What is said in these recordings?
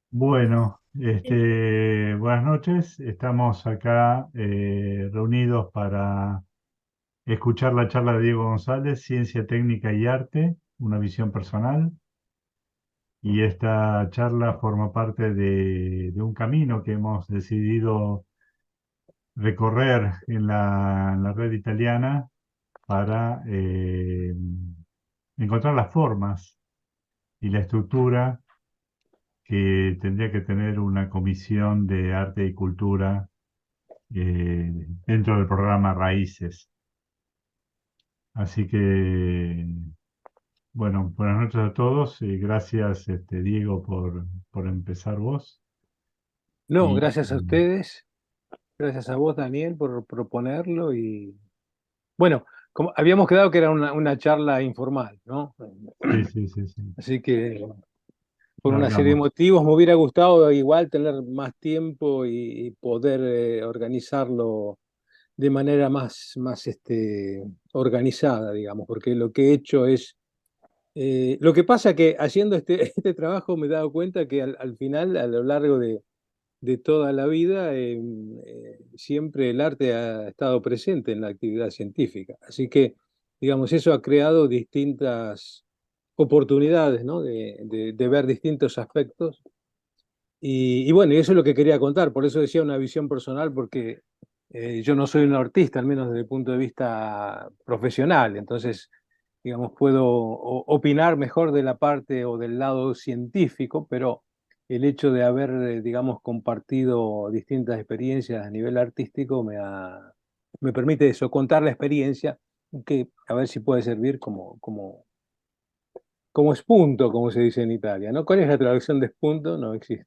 Bueno, buenas noches. Estamos acá reunidos para escuchar la charla de Diego González, Ciencia, Técnica y Arte, una visión personal. Y esta charla forma parte de un camino que hemos decidido recorrer en la red italiana para encontrar las formas y la estructura que tendría que tener una comisión de arte y cultura eh, dentro del programa Raíces. Así que, bueno, buenas noches a todos y gracias, Diego, por empezar vos. No, Y gracias a ustedes, gracias a vos, Daniel, por proponerlo. Y bueno, como habíamos quedado que era una charla informal, ¿no? sí, sí, sí, sí, Así que por una serie de largamos. motivos me hubiera gustado igual tener más tiempo y poder organizarlo de manera más organizada, digamos, porque lo que he hecho es... lo que pasa que haciendo este trabajo me he dado cuenta que al final, a lo largo de toda la vida, siempre el arte ha estado presente en la actividad científica. Así que, digamos, eso ha creado distintas oportunidades, ¿no? De ver distintos aspectos. Y bueno, y eso es lo que quería contar. Por eso decía una visión personal, porque yo no soy un artista, al menos desde el punto de vista profesional. Entonces, digamos, puedo opinar mejor de la parte o del lado científico, pero el hecho de haber, digamos, compartido distintas experiencias a nivel artístico me permite eso, contar la experiencia, que a ver si puede servir como espunto, como se dice en Italia, ¿no? ¿Cuál es la traducción de espunto? No existe.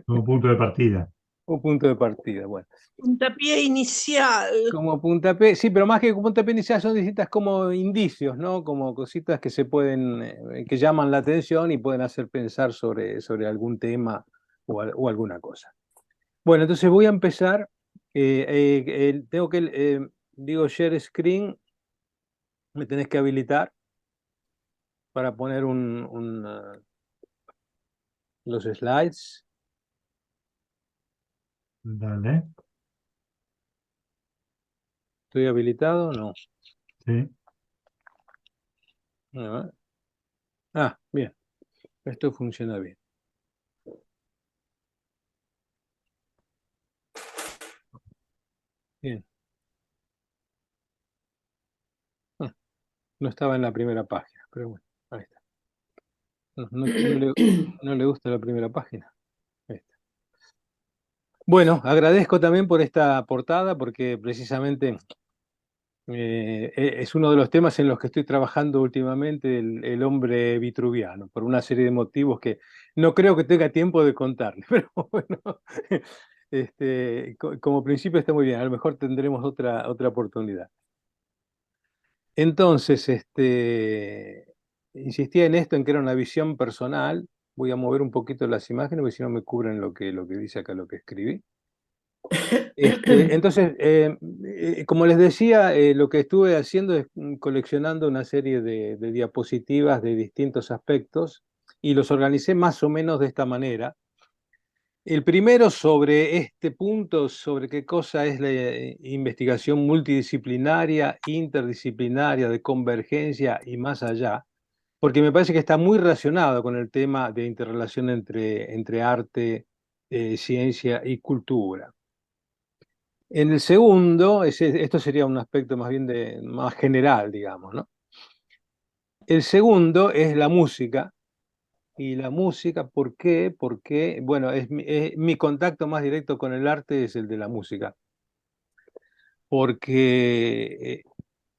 Como punto de partida. Un punto de partida, bueno. Puntapié inicial. Como puntapié, sí, pero más que puntapié inicial son distintas como indicios, ¿no? Como cositas que se pueden, que llaman la atención y pueden hacer pensar sobre algún tema o alguna cosa. Bueno, entonces voy a empezar. Tengo que, digo, share screen, me tenés que habilitar para poner los slides. Dale, ¿Estoy habilitado? No. sí. No. Ah, bien, esto funciona bien. Bien. Ah, no estaba en la primera página, pero bueno, ahí está. No le gusta la primera página. Ahí está. Bueno, agradezco también por esta portada porque precisamente es uno de los temas en los que estoy trabajando últimamente, el hombre vitruviano, por una serie de motivos que no creo que tenga tiempo de contarle, pero bueno, como principio está muy bien, a lo mejor tendremos otra oportunidad. Entonces, insistía en esto, en que era una visión personal. Voy a mover un poquito las imágenes, porque si no me cubren lo que dice acá, lo que escribí. Entonces, como les decía, lo que estuve haciendo es coleccionando una serie de diapositivas de distintos aspectos y los organicé más o menos de esta manera. El primero sobre este punto, sobre qué cosa es la investigación multidisciplinaria, interdisciplinaria, de convergencia y más allá, porque me parece que está muy relacionado con el tema de interrelación entre arte, ciencia y cultura. En el segundo, esto sería un aspecto más bien más general, digamos, ¿no? El segundo es la música. Y la música, ¿por qué? Porque, bueno, mi contacto más directo con el arte es el de la música. Porque,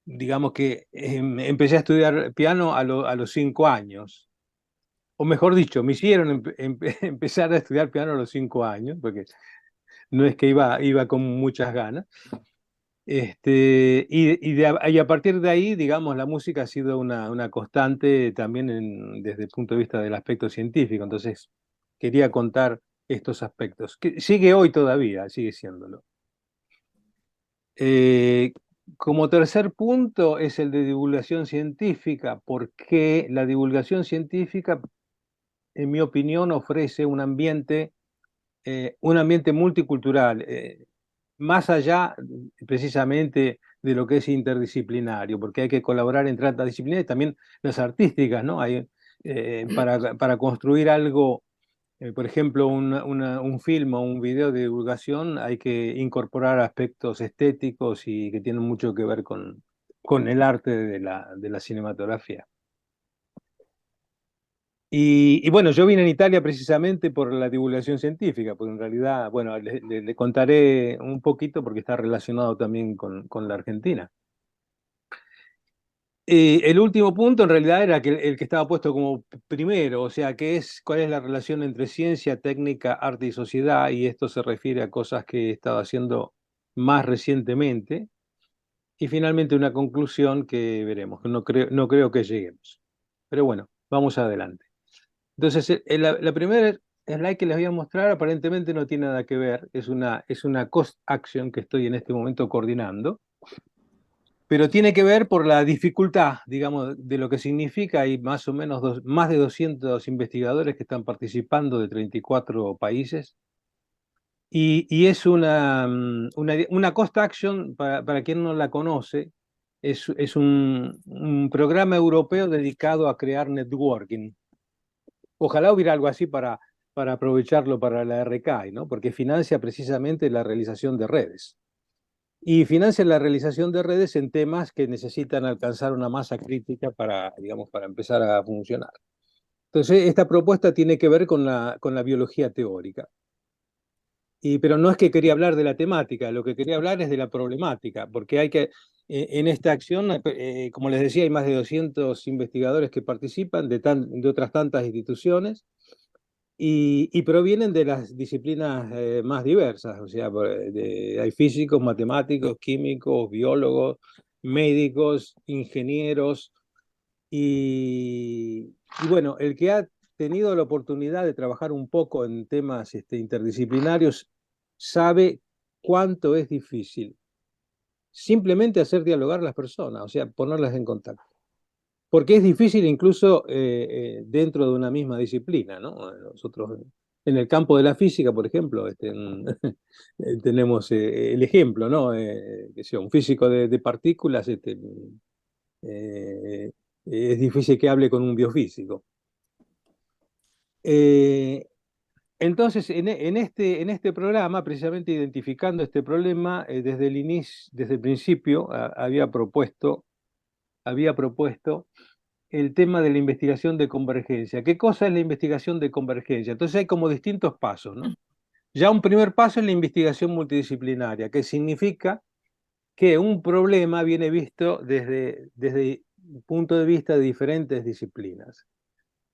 digamos que empecé a estudiar piano a los 5 años. O mejor dicho, me hicieron empezar a estudiar piano a los 5 años, porque no es que iba con muchas ganas. Y a partir de ahí, digamos, la música ha sido una constante también desde el punto de vista del aspecto científico. Entonces, quería contar estos aspectos, que sigue hoy todavía, sigue siéndolo. Eh, Como tercer punto es el de divulgación científica, porque la divulgación científica en mi opinión, ofrece un ambiente multicultural, más allá precisamente de lo que es interdisciplinario, porque hay que colaborar entre tantas disciplinas y también las artísticas, ¿no? Para construir algo, por ejemplo, un film o un video de divulgación, hay que incorporar aspectos estéticos y que tienen mucho que ver con el arte de la cinematografía. Y bueno, yo vine en Italia precisamente por la divulgación científica, porque en realidad, bueno, le contaré un poquito porque está relacionado también con la Argentina. El último punto en realidad era el que estaba puesto como primero, o sea, cuál es la relación entre ciencia, técnica, arte y sociedad, y esto se refiere a cosas que he estado haciendo más recientemente, y finalmente una conclusión que veremos, que no creo que lleguemos. Pero bueno, vamos adelante. Entonces, la primera slide que les voy a mostrar aparentemente no tiene nada que ver, es una cost action que estoy en este momento coordinando, pero tiene que ver por la dificultad, digamos, de lo que significa. Hay más o menos más de 200 investigadores que están participando de 34 países, y es una cost action, para quien no la conoce, es un programa europeo dedicado a crear networking. Ojalá hubiera algo así para aprovecharlo para la RKI, ¿no? Porque financia precisamente la realización de redes. Y financia la realización de redes en temas que necesitan alcanzar una masa crítica para, digamos, para empezar a funcionar. Entonces, esta propuesta tiene que ver con la biología teórica. Pero no es que quería hablar de la temática, lo que quería hablar es de la problemática, porque en esta acción, como les decía, hay más de 200 investigadores que participan de otras tantas instituciones, y provienen de las disciplinas más diversas, o sea, hay físicos, matemáticos, químicos, biólogos, médicos, ingenieros, y bueno, el que ha tenido la oportunidad de trabajar un poco en temas interdisciplinarios sabe cuánto es difícil simplemente hacer dialogar a las personas, o sea, ponerlas en contacto. Porque es difícil incluso dentro de una misma disciplina, ¿no? Nosotros en el campo de la física, por ejemplo, tenemos el ejemplo, ¿no? Que sea, un físico de partículas, es difícil que hable con un biofísico. Entonces, en este programa, precisamente identificando este problema, desde el principio, había propuesto el tema de la investigación de convergencia. ¿Qué cosa es la investigación de convergencia? Entonces hay como distintos pasos, ¿no? Ya un primer paso es la investigación multidisciplinaria, que significa que un problema viene visto desde un punto de vista de diferentes disciplinas.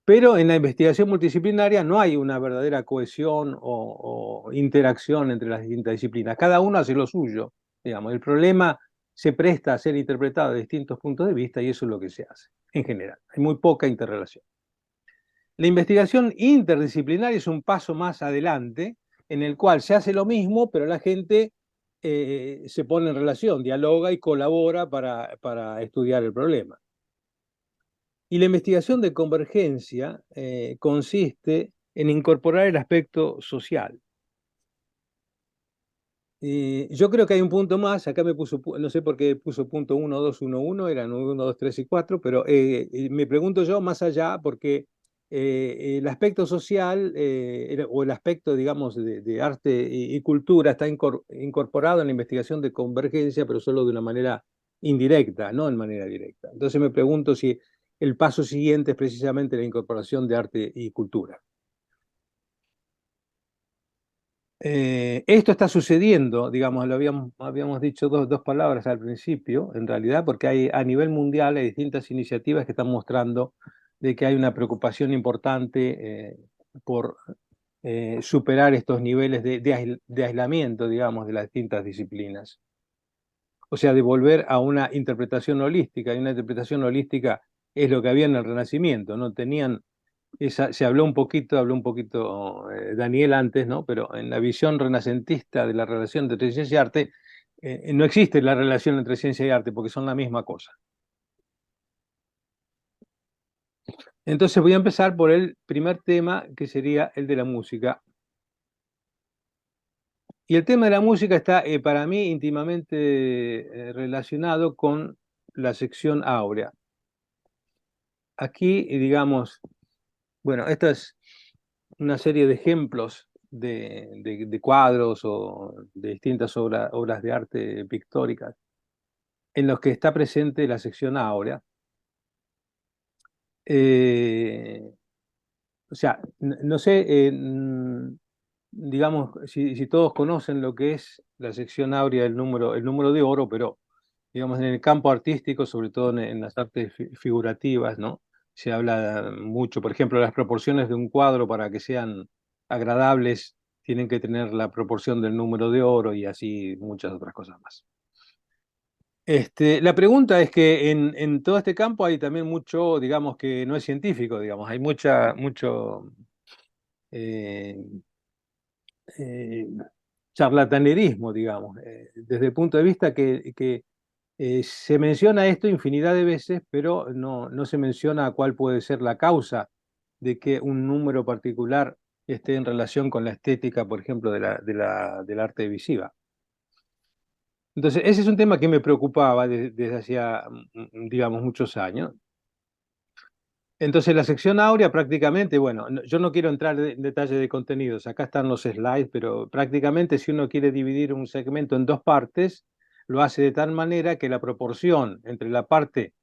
Pero en la investigación multidisciplinaria no hay una verdadera cohesión o interacción entre las distintas disciplinas. Cada uno hace lo suyo, digamos. El problema se presta a ser interpretado de distintos puntos de vista y eso es lo que se hace, en general. Hay muy poca interrelación. La investigación interdisciplinaria es un paso más adelante en el cual se hace lo mismo, pero la gente se pone en relación, dialoga y colabora para estudiar el problema. Y la investigación de convergencia consiste en incorporar el aspecto social. Yo creo que hay un punto más, acá me puso, no sé por qué puso punto 1, 2, 1, 1, eran 1, 2, 3 y 4, pero me pregunto yo más allá, porque el aspecto social o el aspecto, digamos, de arte y cultura está incorporado en la investigación de convergencia, pero solo de una manera indirecta, no en manera directa. Entonces me pregunto si el paso siguiente es precisamente la incorporación de arte y cultura. Esto está sucediendo, digamos, habíamos dicho dos palabras al principio, en realidad, porque a nivel mundial hay distintas iniciativas que están mostrando de que hay una preocupación importante por superar estos niveles de aislamiento, digamos, de las distintas disciplinas. O sea, de volver a una interpretación holística, y una interpretación holística es lo que había en el Renacimiento, ¿no? Se habló un poquito Daniel antes, ¿no? Pero en la visión renacentista de la relación entre ciencia y arte, no existe la relación entre ciencia y arte porque son la misma cosa. Entonces voy a empezar por el primer tema, que sería el de la música. Y el tema de la música está para mí íntimamente relacionado con la sección áurea. Aquí, digamos, bueno, esta es una serie de ejemplos de cuadros o de distintas obras de arte pictóricas en los que está presente la sección áurea. O sea, no sé, digamos, si todos conocen lo que es la sección áurea del el número de oro, pero digamos en el campo artístico, sobre todo en las artes figurativas, ¿no? Se habla mucho, por ejemplo, las proporciones de un cuadro para que sean agradables tienen que tener la proporción del número de oro y así muchas otras cosas más. La pregunta es que en todo este campo hay también mucho, digamos, que no es científico, digamos, hay mucho eh, eh, charlatanerismo, digamos, desde el punto de vista que se menciona esto infinidad de veces, pero no se menciona cuál puede ser la causa de que un número particular esté en relación con la estética, por ejemplo, del arte visiva. Entonces, ese es un tema que me preocupaba desde hacía, digamos, muchos años. Entonces, la sección áurea prácticamente, bueno, yo no quiero entrar en detalle de contenidos, acá están los slides, pero prácticamente si uno quiere dividir un segmento en dos partes, lo hace de tal manera que la proporción entre la parte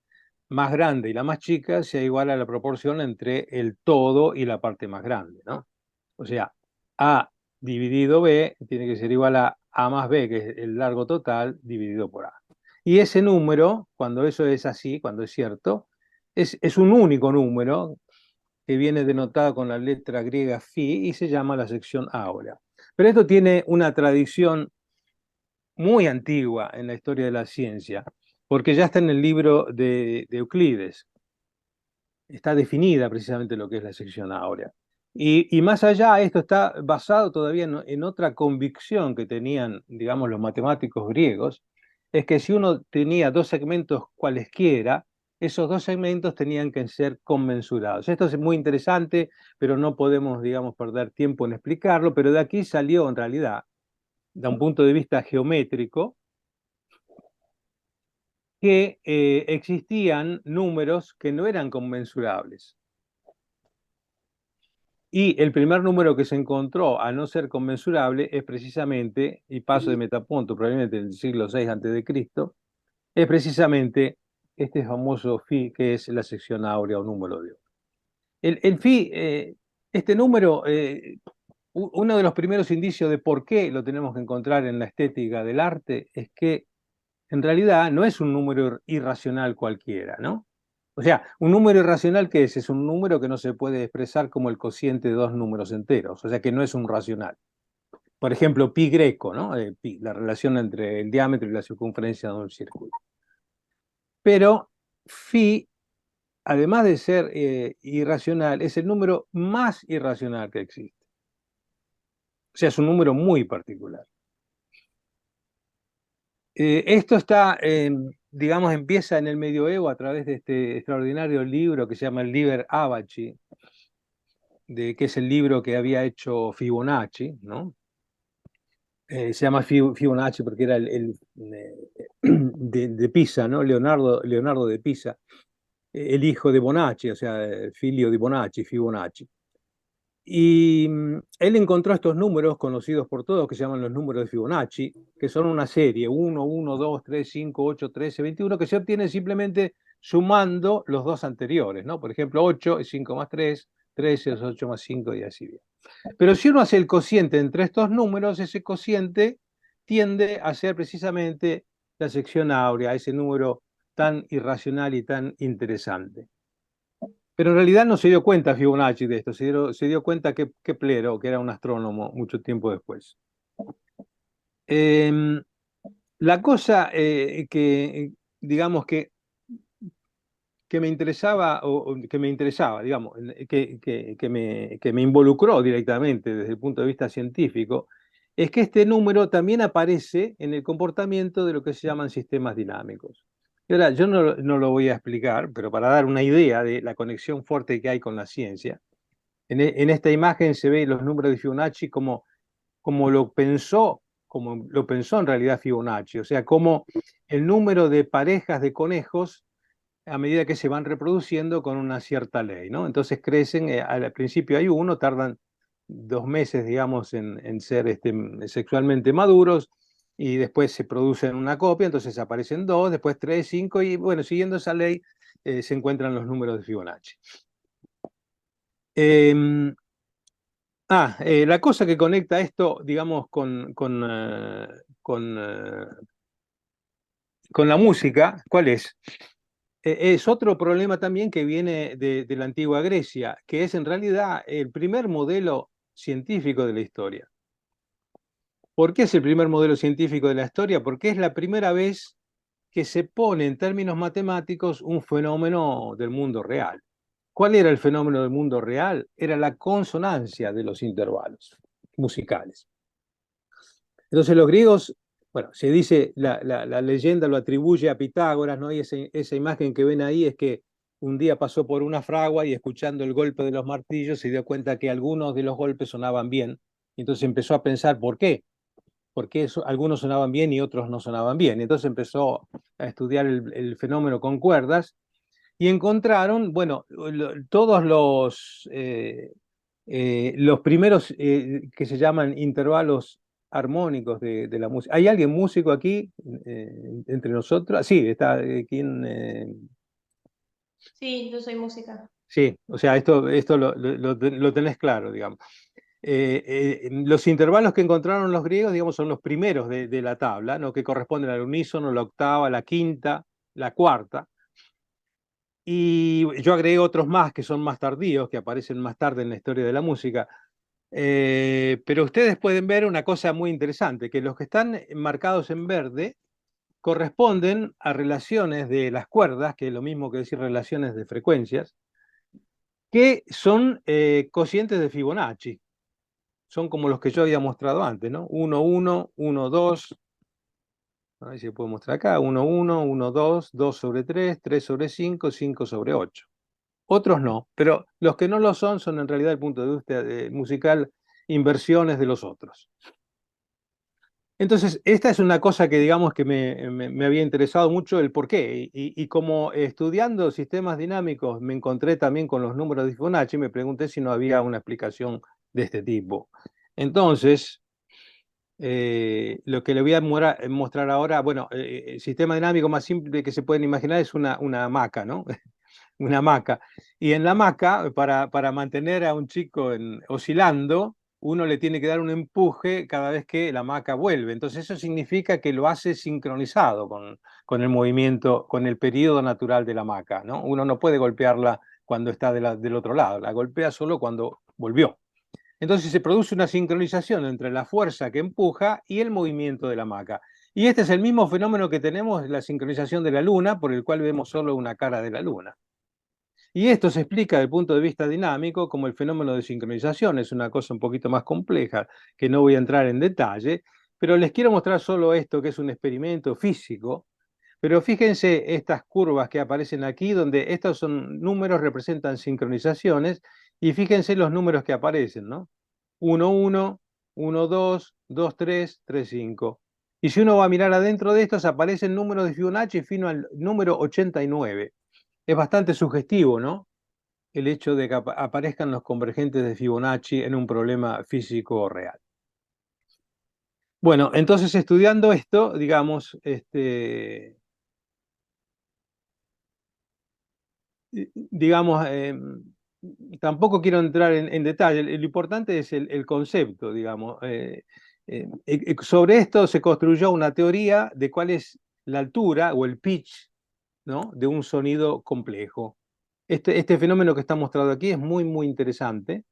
más grande y la más chica sea igual a la proporción entre el todo y la parte más grande, ¿no? O sea, A dividido B tiene que ser igual a A más B, que es el largo total, dividido por A. Y ese número, cuando eso es así, cuando es cierto, es un único número que viene denotado con la letra griega phi y se llama la sección áurea. Pero esto tiene una tradición muy antigua en la historia de la ciencia, porque ya está en el libro de Euclides. Está definida precisamente lo que es la sección áurea. Y más allá, esto está basado todavía en otra convicción que tenían, digamos, los matemáticos griegos, es que si uno tenía dos segmentos cualesquiera, esos dos segmentos tenían que ser conmensurados. Esto es muy interesante, pero no podemos, digamos, perder tiempo en explicarlo, pero de aquí salió en realidad, de un punto de vista geométrico, que existían números que no eran conmensurables. Y el primer número que se encontró a no ser conmensurable es precisamente, y paso de Metaponto, probablemente del siglo VI a.C., es precisamente este famoso phi, que es la sección áurea o número de oro. El phi, este número, uno de los primeros indicios de por qué lo tenemos que encontrar en la estética del arte es que en realidad no es un número irracional cualquiera, ¿no? O sea, un número irracional, ¿qué es? Es un número que no se puede expresar como el cociente de dos números enteros, o sea que no es un racional. Por ejemplo, pi greco, ¿no? Pi, la relación entre el diámetro y la circunferencia de un círculo. Pero phi, además de ser irracional, es el número más irracional que existe. O sea, es un número muy particular. Esto está, digamos, empieza en el medioevo a través de este extraordinario libro que se llama el Liber Abaci, que es el libro que había hecho Fibonacci, ¿no? Se llama Fibonacci porque era de Pisa, ¿no? Leonardo de Pisa, el hijo de Bonacci, o sea, filio de Bonacci, Fibonacci. Y él encontró estos números conocidos por todos, que se llaman los números de Fibonacci, que son una serie, 1, 1, 2, 3, 5, 8, 13, 21, que se obtienen simplemente sumando los dos anteriores, ¿no? Por ejemplo, 8 es 5 más 3, 13 es 8 más 5 y así bien. Pero si uno hace el cociente entre estos números, ese cociente tiende a ser precisamente la sección áurea, ese número tan irracional y tan interesante. Pero en realidad no se dio cuenta Fibonacci de esto, se dio cuenta que Keplero, que era un astrónomo mucho tiempo después. La cosa digamos, que me interesaba, digamos, que me involucró directamente desde el punto de vista científico, es que este número también aparece en el comportamiento de lo que se llaman sistemas dinámicos. Y ahora, yo no lo voy a explicar, pero para dar una idea de la conexión fuerte que hay con la ciencia, en esta imagen se ve los números de Fibonacci como como lo pensó en realidad Fibonacci, o sea, como el número de parejas de conejos a medida que se van reproduciendo con una cierta ley, ¿no? Entonces crecen, al principio hay uno, tardan 2 meses, digamos, en ser sexualmente maduros, y después se producen una copia, entonces aparecen dos, después tres, cinco, y bueno, siguiendo esa ley, se encuentran los números de Fibonacci. Em, la cosa que conecta esto, digamos, con la música, ¿cuál es? Es otro problema también que viene de la antigua Grecia, que es en realidad el primer modelo científico de la historia. ¿Por qué es el primer modelo científico de la historia? Porque es la primera vez que se pone en términos matemáticos un fenómeno del mundo real. ¿Cuál era el fenómeno del mundo real? Era la consonancia de los intervalos musicales. Entonces los griegos, bueno, se dice, la leyenda lo atribuye a Pitágoras, ¿no? Y esa imagen que ven ahí es que un día pasó por una fragua y escuchando el golpe de los martillos se dio cuenta que algunos de los golpes sonaban bien. Y entonces empezó a pensar, ¿por qué? ¿Por qué algunos sonaban bien y otros no sonaban bien? Y entonces empezó a estudiar el fenómeno con cuerdas y encontraron, bueno, todos los primeros que se llaman intervalos armónicos de la música. ¿Hay alguien músico aquí entre nosotros? Sí, está aquí Sí, yo soy música. Sí, o sea, esto lo tenés claro, digamos. Los intervalos que encontraron los griegos, digamos, son los primeros de la tabla, ¿no? Que corresponden al unísono, la octava, la quinta, la cuarta. Y yo agregué otros más que son más tardíos, que aparecen más tarde en la historia de la música. Pero ustedes pueden ver una cosa muy interesante, que los que están marcados en verde corresponden a relaciones de las cuerdas, que es lo mismo que decir relaciones de frecuencias, que son cocientes de Fibonacci. Son como los que yo había mostrado antes, ¿no? 1, 1, 1, 2. A ver si se puede mostrar acá. 1, 1, 1, 2, 2 sobre 3, 3 sobre 5, 5 sobre 8. Otros no, pero los que no lo son en realidad, desde el punto de vista musical, inversiones de los otros. Entonces, esta es una cosa que digamos que me había interesado mucho el por qué. Y como estudiando sistemas dinámicos me encontré también con los números de Fibonacci, me pregunté si no había una explicación de este tipo. Entonces, lo que le voy a mostrar ahora, bueno, el sistema dinámico más simple que se pueden imaginar es una hamaca, ¿no? Una hamaca. Y en la hamaca, para mantener a un chico oscilando, uno le tiene que dar un empuje cada vez que la hamaca vuelve. Entonces eso significa que lo hace sincronizado con el movimiento, con el periodo natural de la hamaca, ¿no? Uno no puede golpearla cuando está del otro lado, la golpea solo cuando volvió. Entonces se produce una sincronización entre la fuerza que empuja y el movimiento de la hamaca. Y este es el mismo fenómeno que tenemos, la sincronización de la luna, por el cual vemos solo una cara de la luna. Y esto se explica desde el punto de vista dinámico como el fenómeno de sincronización. Es una cosa un poquito más compleja que no voy a entrar en detalle, pero les quiero mostrar solo esto, que es un experimento físico. Pero fíjense estas curvas que aparecen aquí, donde estos son números, representan sincronizaciones, y fíjense los números que aparecen, ¿no? 1, 1, 1, 2, 2, 3, 3, 5. Y si uno va a mirar adentro de estos, aparecen números de Fibonacci fino al número 89. Es bastante sugestivo, ¿no? El hecho de que aparezcan los convergentes de Fibonacci en un problema físico real. Bueno, entonces estudiando esto, digamos, digamos, tampoco quiero entrar en detalle, lo importante es el concepto, digamos. Sobre esto se construyó una teoría de cuál es la altura o el pitch, ¿no? De un sonido complejo. Este fenómeno que está mostrado aquí es muy, muy interesante,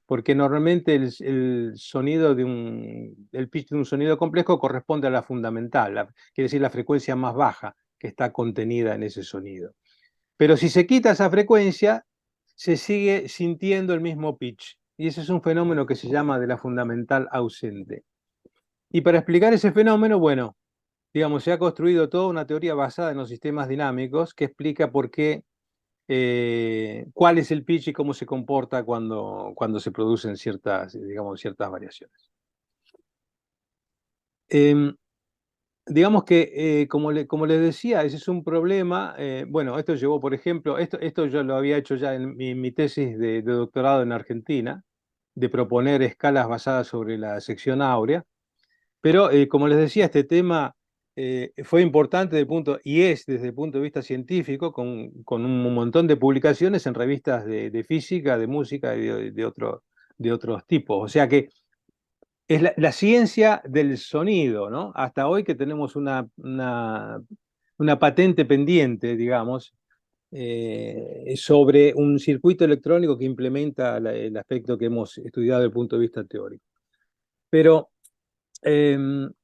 porque normalmente el sonido el pitch de un sonido complejo corresponde a la fundamental, quiere decir la frecuencia más baja que está contenida en ese sonido. Pero si se quita esa frecuencia, se sigue sintiendo el mismo pitch. Y ese es un fenómeno que se llama de la fundamental ausente. Y para explicar ese fenómeno, bueno, digamos, se ha construido toda una teoría basada en los sistemas dinámicos que explica por qué, cuál es el pitch y cómo se comporta cuando se producen ciertas, digamos, ciertas variaciones. Em, digamos que, como les decía, ese es un problema. Bueno, esto llevó, por ejemplo, esto yo lo había hecho ya en mi tesis de doctorado en Argentina, de proponer escalas basadas sobre la sección áurea. Pero, como les decía, este tema fue importante y es desde el punto de vista científico, con un montón de publicaciones en revistas de física, de música y de otros tipos. O sea que es la ciencia del sonido, ¿no? Hasta hoy que tenemos una patente pendiente, digamos, sobre un circuito electrónico que implementa el aspecto que hemos estudiado desde el punto de vista teórico. Pero,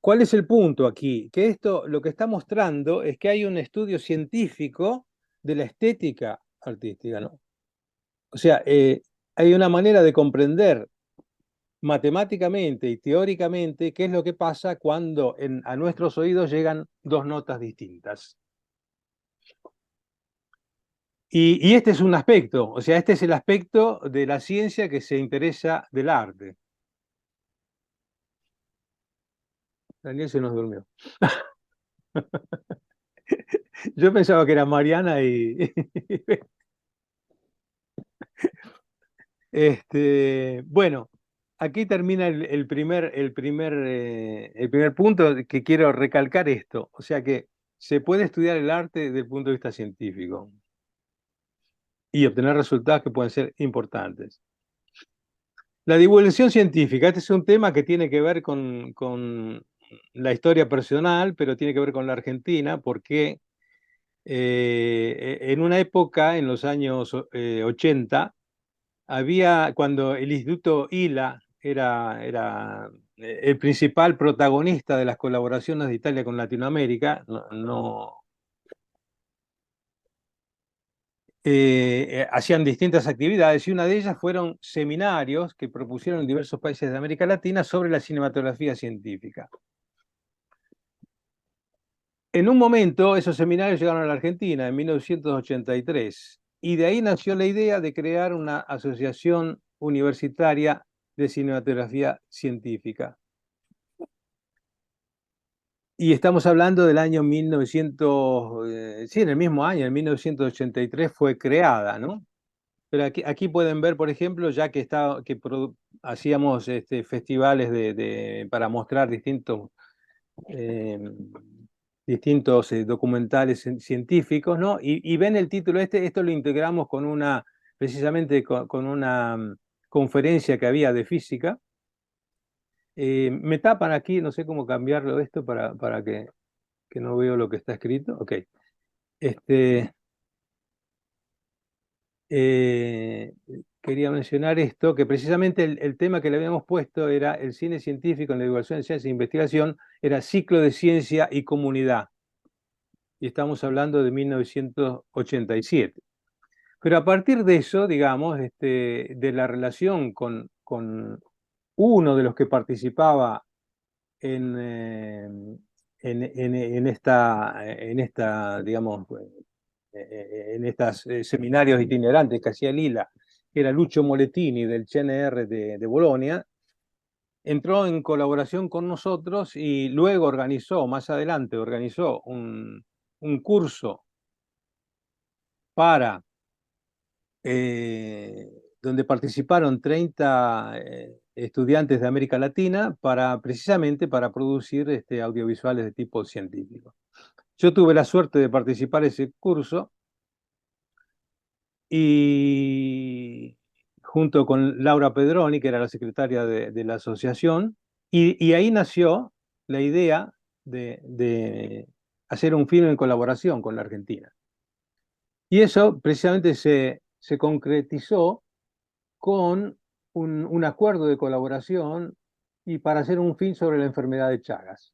¿cuál es el punto aquí? Que esto lo que está mostrando es que hay un estudio científico de la estética artística, ¿no? O sea, hay una manera de comprender matemáticamente y teóricamente qué es lo que pasa cuando a nuestros oídos llegan dos notas distintas. Y este es un aspecto, o sea, este es el aspecto de la ciencia que se interesa del arte. Daniel se nos durmió. Yo pensaba que era Mariana y... bueno, aquí termina el primer punto que quiero recalcar esto. O sea que se puede estudiar el arte desde el punto de vista científico y obtener resultados que pueden ser importantes. La divulgación científica, este es un tema que tiene que ver con la historia personal, pero tiene que ver con la Argentina, porque en una época, en los años 80, cuando el Instituto ILA era el principal protagonista de las colaboraciones de Italia con Latinoamérica, hacían distintas actividades y una de ellas fueron seminarios que propusieron en diversos países de América Latina sobre la cinematografía científica. En un momento, esos seminarios llegaron a la Argentina en 1983 y de ahí nació la idea de crear una asociación universitaria de cinematografía científica. Y estamos hablando del año 1900, sí, en el mismo año, en 1983 fue creada, ¿no? Pero aquí pueden ver, por ejemplo, ya que hacíamos festivales para mostrar eh, distintos documentales científicos, ¿no? Y ven el título esto lo integramos precisamente con una conferencia que había de física. Me tapan aquí, no sé cómo cambiarlo esto para que no veo lo que está escrito. Ok. Eh, Quería mencionar esto, que precisamente el tema que le habíamos puesto era el cine científico en la divulgación de ciencia e investigación, era ciclo de ciencia y comunidad. Y estamos hablando de 1987. Pero a partir de eso, digamos, de la relación con uno de los que participaba en esta, digamos, en estos seminarios itinerantes que hacía Lila, que era Lucio Molettini del CNR de Bolonia, entró en colaboración con nosotros y luego más adelante organizó un curso para donde participaron 30 estudiantes de América Latina precisamente para producir audiovisuales de tipo científico. Yo tuve la suerte de participar en ese curso y junto con Laura Pedroni, que era la secretaria de la asociación, y ahí nació la idea de hacer un film en colaboración con la Argentina. Y eso precisamente se concretizó con un acuerdo de colaboración y para hacer un film sobre la enfermedad de Chagas.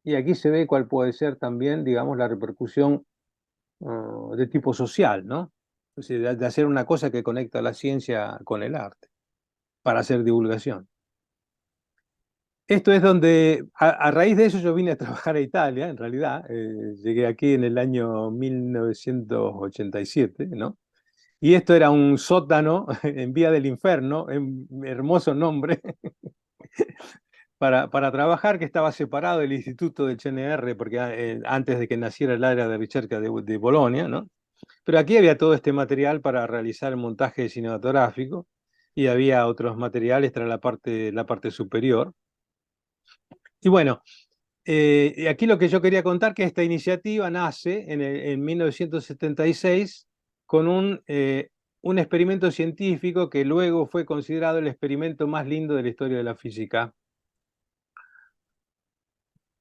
Y aquí se ve cuál puede ser también, digamos, la repercusión de tipo social, ¿no? O sea, de hacer una cosa que conecta la ciencia con el arte, para hacer divulgación. Esto es donde, a raíz de eso yo vine a trabajar a Italia, en realidad. Llegué aquí en el año 1987, ¿no? Y esto era un sótano en Vía del Infierno, un hermoso nombre, para trabajar, que estaba separado del Instituto del CNR, porque antes de que naciera el área de ricerca de Bolonia, ¿no? Pero aquí había todo este material para realizar el montaje cinematográfico y había otros materiales para la parte superior. Y bueno, aquí lo que yo quería contar que esta iniciativa nace en 1976 con un experimento científico que luego fue considerado el experimento más lindo de la historia de la física.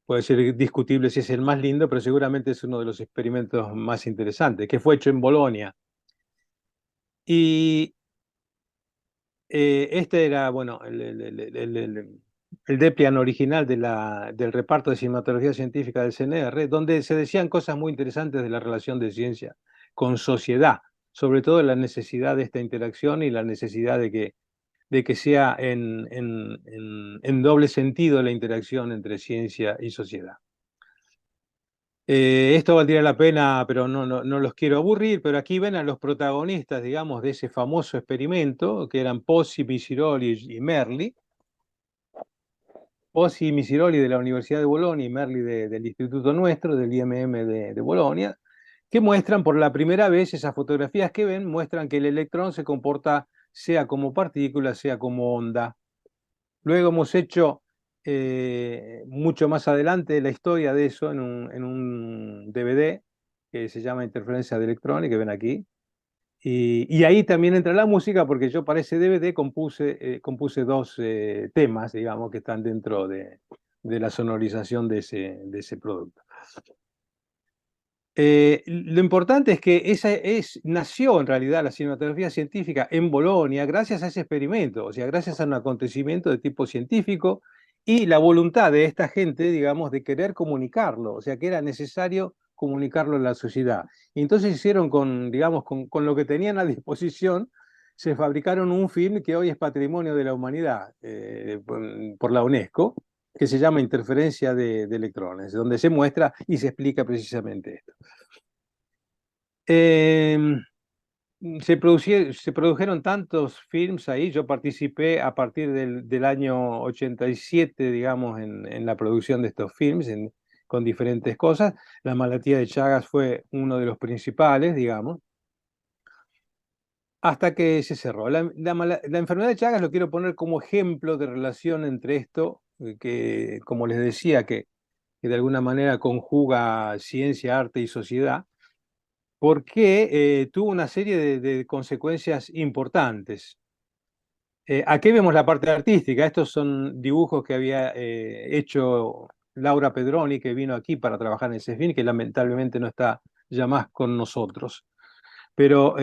Puede ser discutible si es el más lindo, pero seguramente es uno de los experimentos más interesantes, que fue hecho en Bolonia. Y este era, bueno, el DEPLAN original del reparto de cinematografía científica del CNR, donde se decían cosas muy interesantes de la relación de ciencia con sociedad, sobre todo la necesidad de esta interacción y la necesidad de que sea en doble sentido la interacción entre ciencia y sociedad. Esto valdría la pena, pero no los quiero aburrir, pero aquí ven a los protagonistas, digamos, de ese famoso experimento, que eran Pozzi, Misiroli y Merli. Pozzi y Misiroli de la Universidad de Bolonia y Merli del Instituto nuestro, del IMM de Bolonia, que muestran por la primera vez, esas fotografías que ven, muestran que el electrón se comporta sea como partícula, sea como onda. Luego hemos hecho mucho más adelante la historia de eso en un DVD que se llama Interferencia de Electrones, que ven aquí. Y ahí también entra la música, porque yo para ese DVD compuse dos temas, digamos, que están dentro de la sonorización de ese producto. Lo importante es que nació en realidad la cinematografía científica en Bolonia gracias a ese experimento, o sea, gracias a un acontecimiento de tipo científico y la voluntad de esta gente, digamos, de querer comunicarlo, o sea, que era necesario comunicarlo en la sociedad. Y entonces hicieron digamos, con lo que tenían a disposición, se fabricaron un film que hoy es patrimonio de la humanidad por la UNESCO, que se llama Interferencia de Electrones, donde se muestra y se explica precisamente esto. Se produjeron tantos films ahí, yo participé a partir del año 87, digamos, en la producción de estos films, con diferentes cosas. La malatía de Chagas fue uno de los principales, digamos, hasta que se cerró. La enfermedad de Chagas lo quiero poner como ejemplo de relación entre esto, que como les decía, que de alguna manera conjuga ciencia, arte y sociedad, porque tuvo una serie de consecuencias importantes. Aquí vemos la parte artística. Estos son dibujos que había hecho Laura Pedroni, que vino aquí para trabajar en ese film, que lamentablemente no está ya más con nosotros. Pero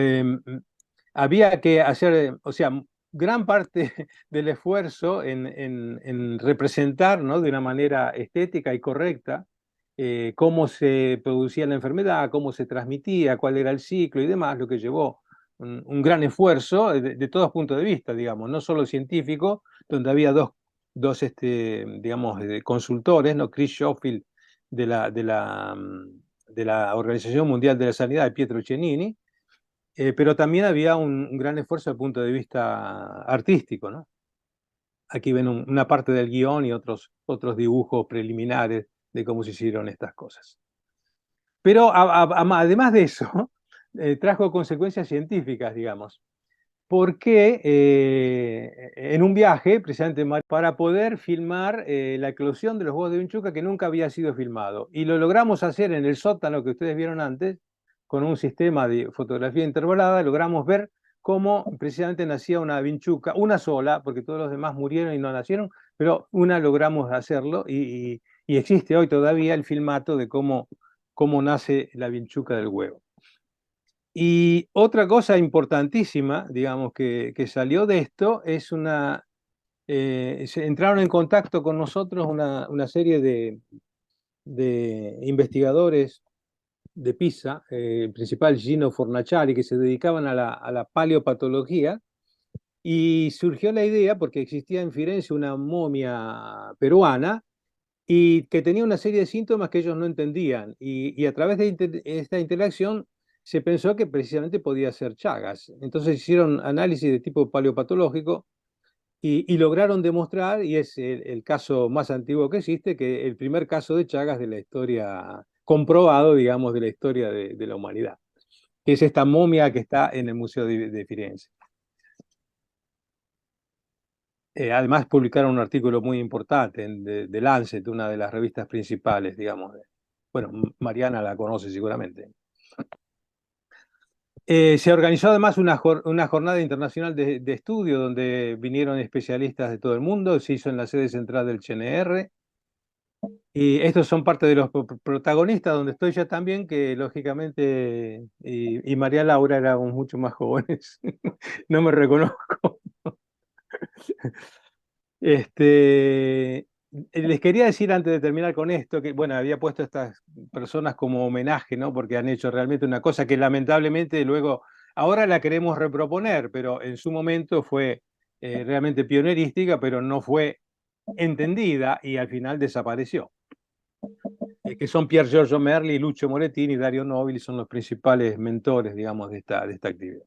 había que hacer, o sea, gran parte del esfuerzo en representar, ¿no?, de una manera estética y correcta cómo se producía la enfermedad, cómo se transmitía, cuál era el ciclo y demás, lo que llevó un gran esfuerzo de todos puntos de vista, digamos, no solo científico, donde había dos digamos, consultores, ¿no? Chris Schofield de la Organización Mundial de la Sanidad, y Pietro Cennini, pero también había un gran esfuerzo desde el punto de vista artístico, ¿no? Aquí ven una parte del guión y otros dibujos preliminares de cómo se hicieron estas cosas. Pero además de eso, trajo consecuencias científicas, digamos, porque en un viaje, precisamente para poder filmar la eclosión de los huevos de vinchuca que nunca había sido filmado. Y lo logramos hacer en el sótano que ustedes vieron antes, con un sistema de fotografía intervalada, logramos ver cómo precisamente nacía una vinchuca, una sola, porque todos los demás murieron y no nacieron, pero una logramos hacerlo y existe hoy todavía el filmato de cómo nace la vinchuca del huevo. Y otra cosa importantísima, digamos, que salió de esto es se entraron en contacto con nosotros una serie de investigadores de Pisa, principal Gino Fornaciari, que se dedicaban a la paleopatología Y surgió la idea, porque existía en Firenze una momia peruana, y que tenía una serie de síntomas que ellos no entendían. Y a través de esta interacción se pensó que precisamente podía ser Chagas. Entonces hicieron análisis de tipo paleopatológico y lograron demostrar, y es el caso más antiguo que existe, que el primer caso de Chagas de la historia, comprobado, digamos, de la historia de la humanidad, que es esta momia que está en el Museo de Firenze. Además, publicaron un artículo muy importante de Lancet, una de las revistas principales, digamos. Bueno, Mariana la conoce seguramente. Se organizó además una jornada internacional de estudio donde vinieron especialistas de todo el mundo. Se hizo en la sede central del CNR. Y estos son parte de los protagonistas, donde estoy yo también, que lógicamente, y María Laura éramos mucho más jóvenes. No me reconozco. Les quería decir antes de terminar con esto que, bueno, había puesto a estas personas como homenaje, ¿no? Porque han hecho realmente una cosa que lamentablemente luego, ahora la queremos reproponer, pero en su momento fue realmente pionerística, pero no fue entendida y al final desapareció. Que son Pier Giorgio Merli, Lucio Morettini, Dario Nobili, son los principales mentores, digamos, de esta actividad.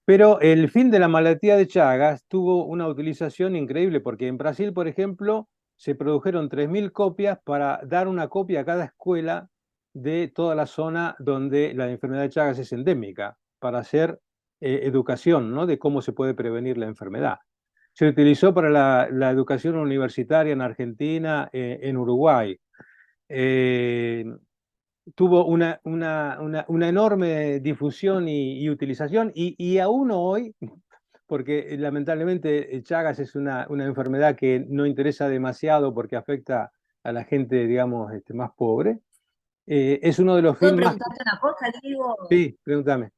Pero el fin de la malattia de Chagas tuvo una utilización increíble, porque en Brasil, por ejemplo, se produjeron 3.000 copias para dar una copia a cada escuela de toda la zona donde la enfermedad de Chagas es endémica, para hacer educación, ¿no? De cómo se puede prevenir la enfermedad. Se utilizó para la educación universitaria en Argentina, en Uruguay. Eh, Tuvo una enorme difusión y utilización, y aún hoy, porque lamentablemente Chagas es una enfermedad que no interesa demasiado porque afecta a la gente, digamos, más pobre, es uno de los ¿Puedo films más... preguntarte una cosa, Diego? Sí, pregúntame.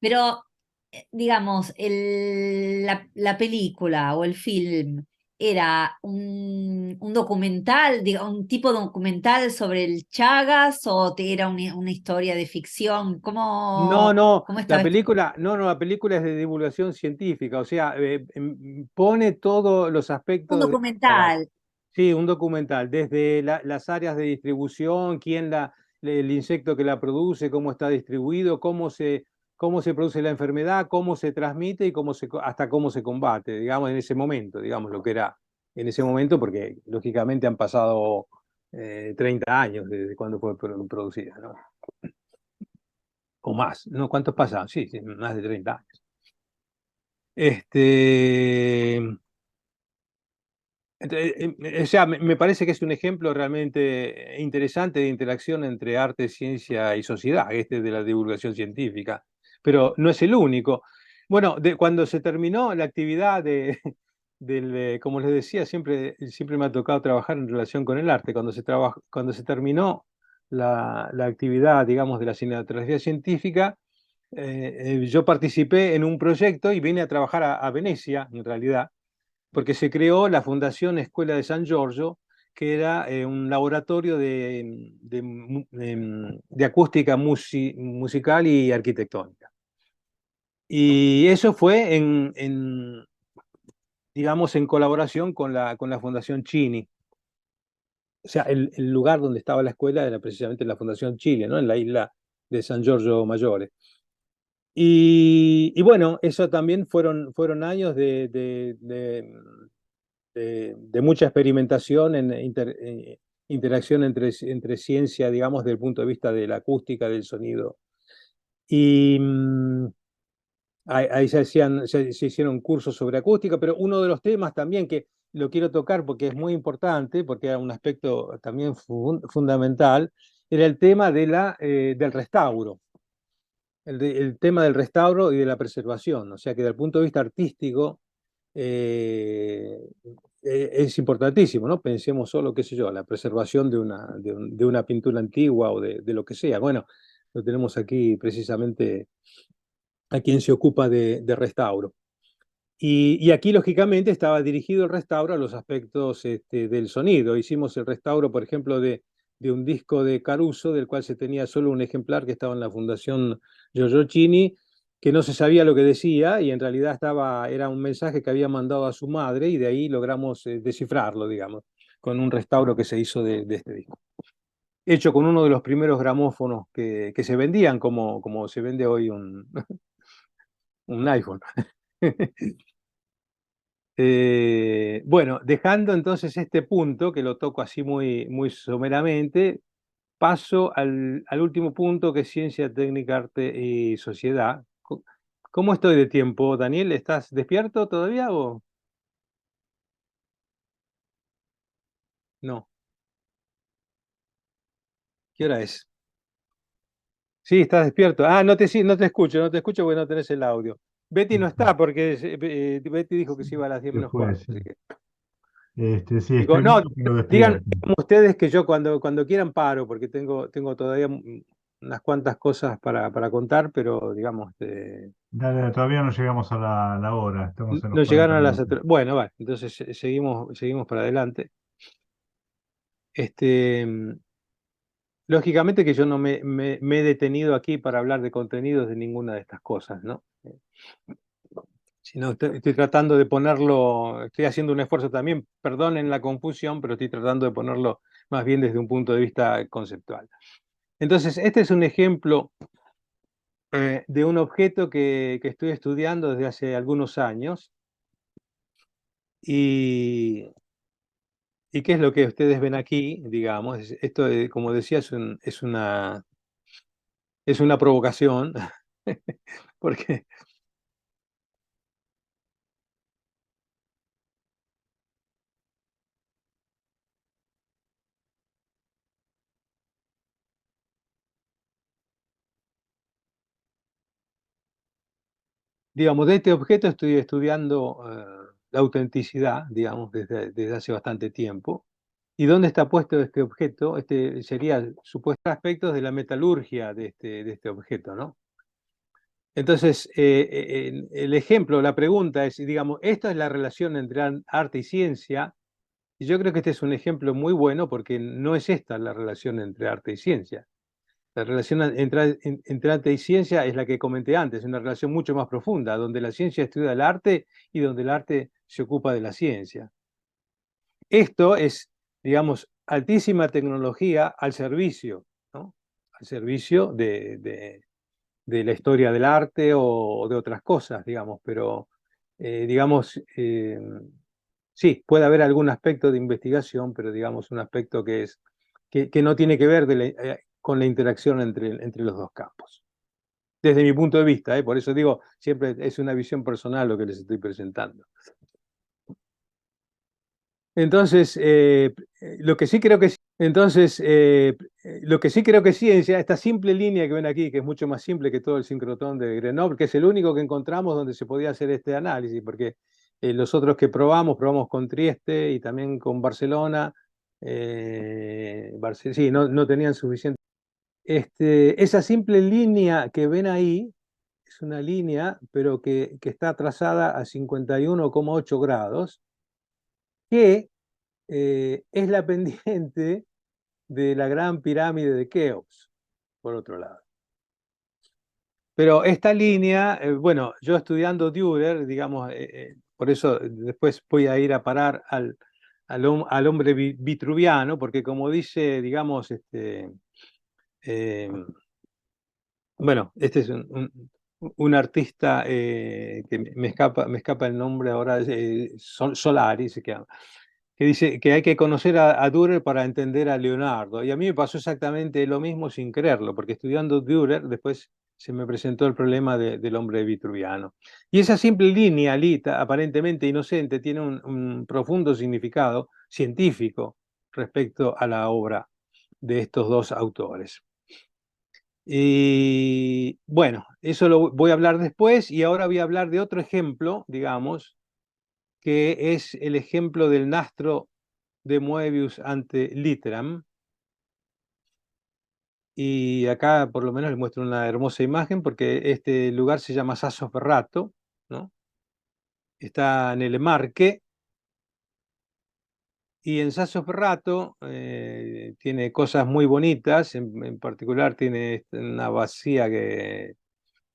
Pero, digamos, la película o el film era un documental, un tipo documental sobre el Chagas o era una historia de ficción. No, no, ¿Cómo la estaba película, no, no, la película es de divulgación científica, o sea, pone todos los un aspectos de Chagas. documental? Sí, un documental, desde las áreas de distribución, el insecto que la produce, cómo está distribuido, cómo se produce la enfermedad, cómo se transmite y hasta cómo se combate, digamos, en ese momento, digamos, lo que era en ese momento, porque lógicamente han pasado 30 años desde cuando fue producida, ¿no? O más, ¿no? ¿Cuántos pasan? Sí, sí, más de 30 años. O sea, me parece que es un ejemplo realmente interesante de interacción entre arte, ciencia y sociedad, de la divulgación científica, pero no es el único. Bueno, cuando se terminó la actividad como les decía, siempre me ha tocado trabajar en relación con el arte. Cuando se terminó la actividad, digamos, de la cinematografía científica, yo participé en un proyecto y vine a trabajar a Venecia, en realidad, porque se creó la Fundación Escuela de San Giorgio, que era un laboratorio de acústica musical y arquitectónica. Y eso fue digamos, en colaboración con la Fundación Chini. O sea, el lugar donde estaba la escuela era precisamente la Fundación Chile, ¿no? En la isla de San Giorgio Maggiore. Y bueno, eso también fueron años de mucha experimentación en interacción entre ciencia, digamos, desde el punto de vista de la acústica, del sonido. Y ahí se hicieron cursos sobre acústica, pero uno de los temas también que lo quiero tocar porque es muy importante, porque era un aspecto también fundamental, era el tema del restauro. El tema del restauro y de la preservación, o sea que desde el punto de vista artístico eh, es importantísimo, ¿no? Pensemos solo, qué sé yo, la preservación de una pintura antigua o de lo que sea. Bueno, lo tenemos aquí precisamente a quien se ocupa de restauro. Y aquí, lógicamente, estaba dirigido el restauro a los aspectos del sonido. Hicimos el restauro, por ejemplo, de un disco de Caruso, del cual se tenía solo un ejemplar que estaba en la Fundación Giorgio Chini, que no se sabía lo que decía y en realidad era un mensaje que había mandado a su madre y de ahí logramos descifrarlo, digamos, con un restauro que se hizo de este disco. Hecho con uno de los primeros gramófonos que se vendían como se vende hoy un iPhone. Bueno, dejando entonces este punto, que lo toco así muy someramente, paso al último punto, que es ciencia, técnica, arte y sociedad. ¿Cómo estoy de tiempo, Daniel? ¿Estás despierto todavía o no? ¿Qué hora es? Sí, estás despierto. Ah, sí, no te escucho porque no tenés el audio. Betty no está porque Betty dijo que se iba a las 10 Se menos fue, cuarto. sí. Así que, Sí, digo, estoy no, mucho, pero digan despierto. ustedes que yo cuando quieran paro, porque tengo todavía unas cuantas cosas para contar, pero digamos, Dale, todavía no llegamos a la hora, estamos en los no 40 llegaron a las... minutos. Bueno, vale, entonces seguimos para adelante. Este, lógicamente que yo no me he detenido aquí para hablar de contenidos de ninguna de estas cosas, ¿no? Sino estoy tratando de ponerlo, estoy haciendo un esfuerzo también, perdonen la confusión, pero estoy tratando de ponerlo más bien desde un punto de vista conceptual. Entonces, este es un ejemplo de un objeto que estoy estudiando desde hace algunos años. ¿Y qué es lo que ustedes ven aquí? Digamos, esto, como decía, es una provocación, porque, digamos, de este objeto estoy estudiando la autenticidad, digamos, desde hace bastante tiempo. ¿Y dónde está puesto este objeto? Este sería supuestos aspectos de la metalurgia de este objeto, ¿no? Entonces, el ejemplo, la pregunta es, digamos, esta es la relación entre arte y ciencia, y yo creo que este es un ejemplo muy bueno porque no es esta la relación entre arte y ciencia. La relación entre arte y ciencia es la que comenté antes, una relación mucho más profunda, donde la ciencia estudia el arte y donde el arte se ocupa de la ciencia. Esto es, digamos, altísima tecnología al servicio, ¿no? Al servicio de la historia del arte o de otras cosas, digamos, pero, digamos, sí, puede haber algún aspecto de investigación, pero digamos un aspecto que no tiene que ver con la interacción entre los dos campos. Desde mi punto de vista, por eso digo, siempre es una visión personal lo que les estoy presentando. Entonces, lo que sí creo que ciencia, esta simple línea que ven aquí, que es mucho más simple que todo el sincrotrón de Grenoble, que es el único que encontramos donde se podía hacer este análisis, porque los otros que probamos con Trieste y también con Barcelona, sí, no tenían suficiente. Esa simple línea que ven ahí es una línea, pero que está trazada a 51,8 grados, que es la pendiente de la gran pirámide de Keops, por otro lado. Pero esta línea, bueno, yo estudiando Dürer, digamos, por eso después voy a ir a parar al hombre vitruviano, porque como dice, digamos, bueno, este es un artista que me escapa el nombre ahora, Solari, que dice que hay que conocer a Dürer para entender a Leonardo. Y a mí me pasó exactamente lo mismo sin creerlo, porque estudiando Dürer después se me presentó el problema del hombre vitruviano. Y esa simple línea, Lita, aparentemente inocente, tiene un profundo significado científico respecto a la obra de estos dos autores. Y bueno, eso lo voy a hablar después y ahora voy a hablar de otro ejemplo, digamos, que es el ejemplo del nastro de Moebius ante Litteram. Y acá por lo menos les muestro una hermosa imagen porque este lugar se llama Sassoferrato, ¿no? Está en el Marque y en Sassoferrato tiene cosas muy bonitas, en particular tiene una vacía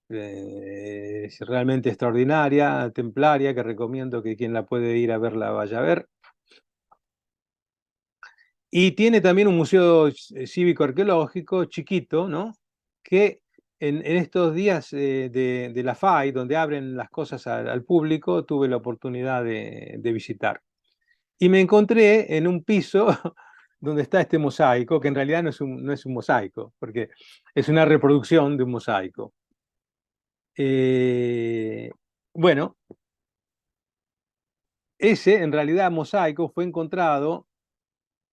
Es realmente extraordinaria, templaria, que recomiendo que quien la puede ir a ver la vaya a ver. Y tiene también un museo cívico-arqueológico chiquito, ¿no? Que en estos días de la FAI, donde abren las cosas al público, tuve la oportunidad de visitar. Y me encontré en un piso donde está este mosaico, que en realidad no es un mosaico, porque es una reproducción de un mosaico. Bueno, ese en realidad mosaico fue encontrado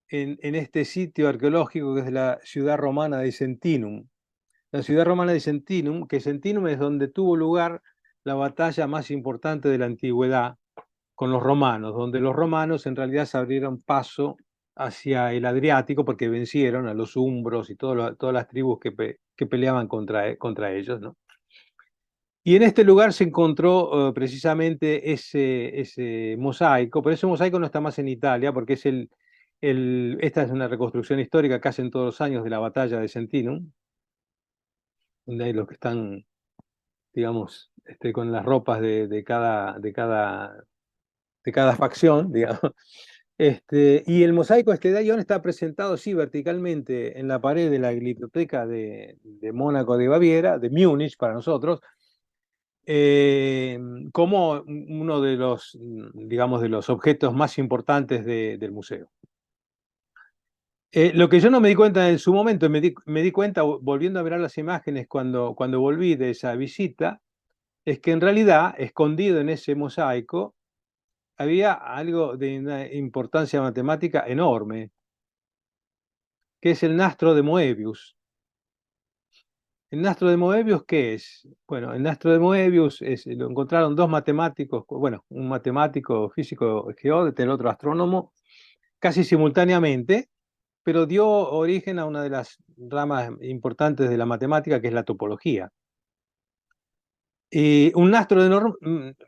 en este sitio arqueológico que es de la ciudad romana de Sentinum. La ciudad romana de Sentinum, que Sentinum es donde tuvo lugar la batalla más importante de la antigüedad con los romanos, donde los romanos en realidad se abrieron paso hacia el Adriático porque vencieron a los umbros y todas las tribus que peleaban contra ellos, ¿no? Y en este lugar se encontró precisamente ese mosaico, pero ese mosaico no está más en Italia porque esta es una reconstrucción histórica que hacen todos los años de la batalla de Sentinum, donde hay los que están, digamos, con las ropas de cada facción, digamos. Y el mosaico de Ion está presentado, sí, verticalmente en la pared de la biblioteca de Mónaco de Baviera, de Múnich para nosotros, como uno de los, digamos, de los objetos más importantes del museo. Lo que yo no me di cuenta en su momento, me di cuenta volviendo a mirar las imágenes cuando volví de esa visita, es que en realidad, escondido en ese mosaico, había algo de una importancia matemática enorme, que es el nastro de Moebius. ¿El nastro de Moebius qué es? Bueno, el nastro de Moebius lo encontraron dos matemáticos, bueno, un matemático físico geódeta, el otro astrónomo, casi simultáneamente, pero dio origen a una de las ramas importantes de la matemática, que es la topología. Un nastro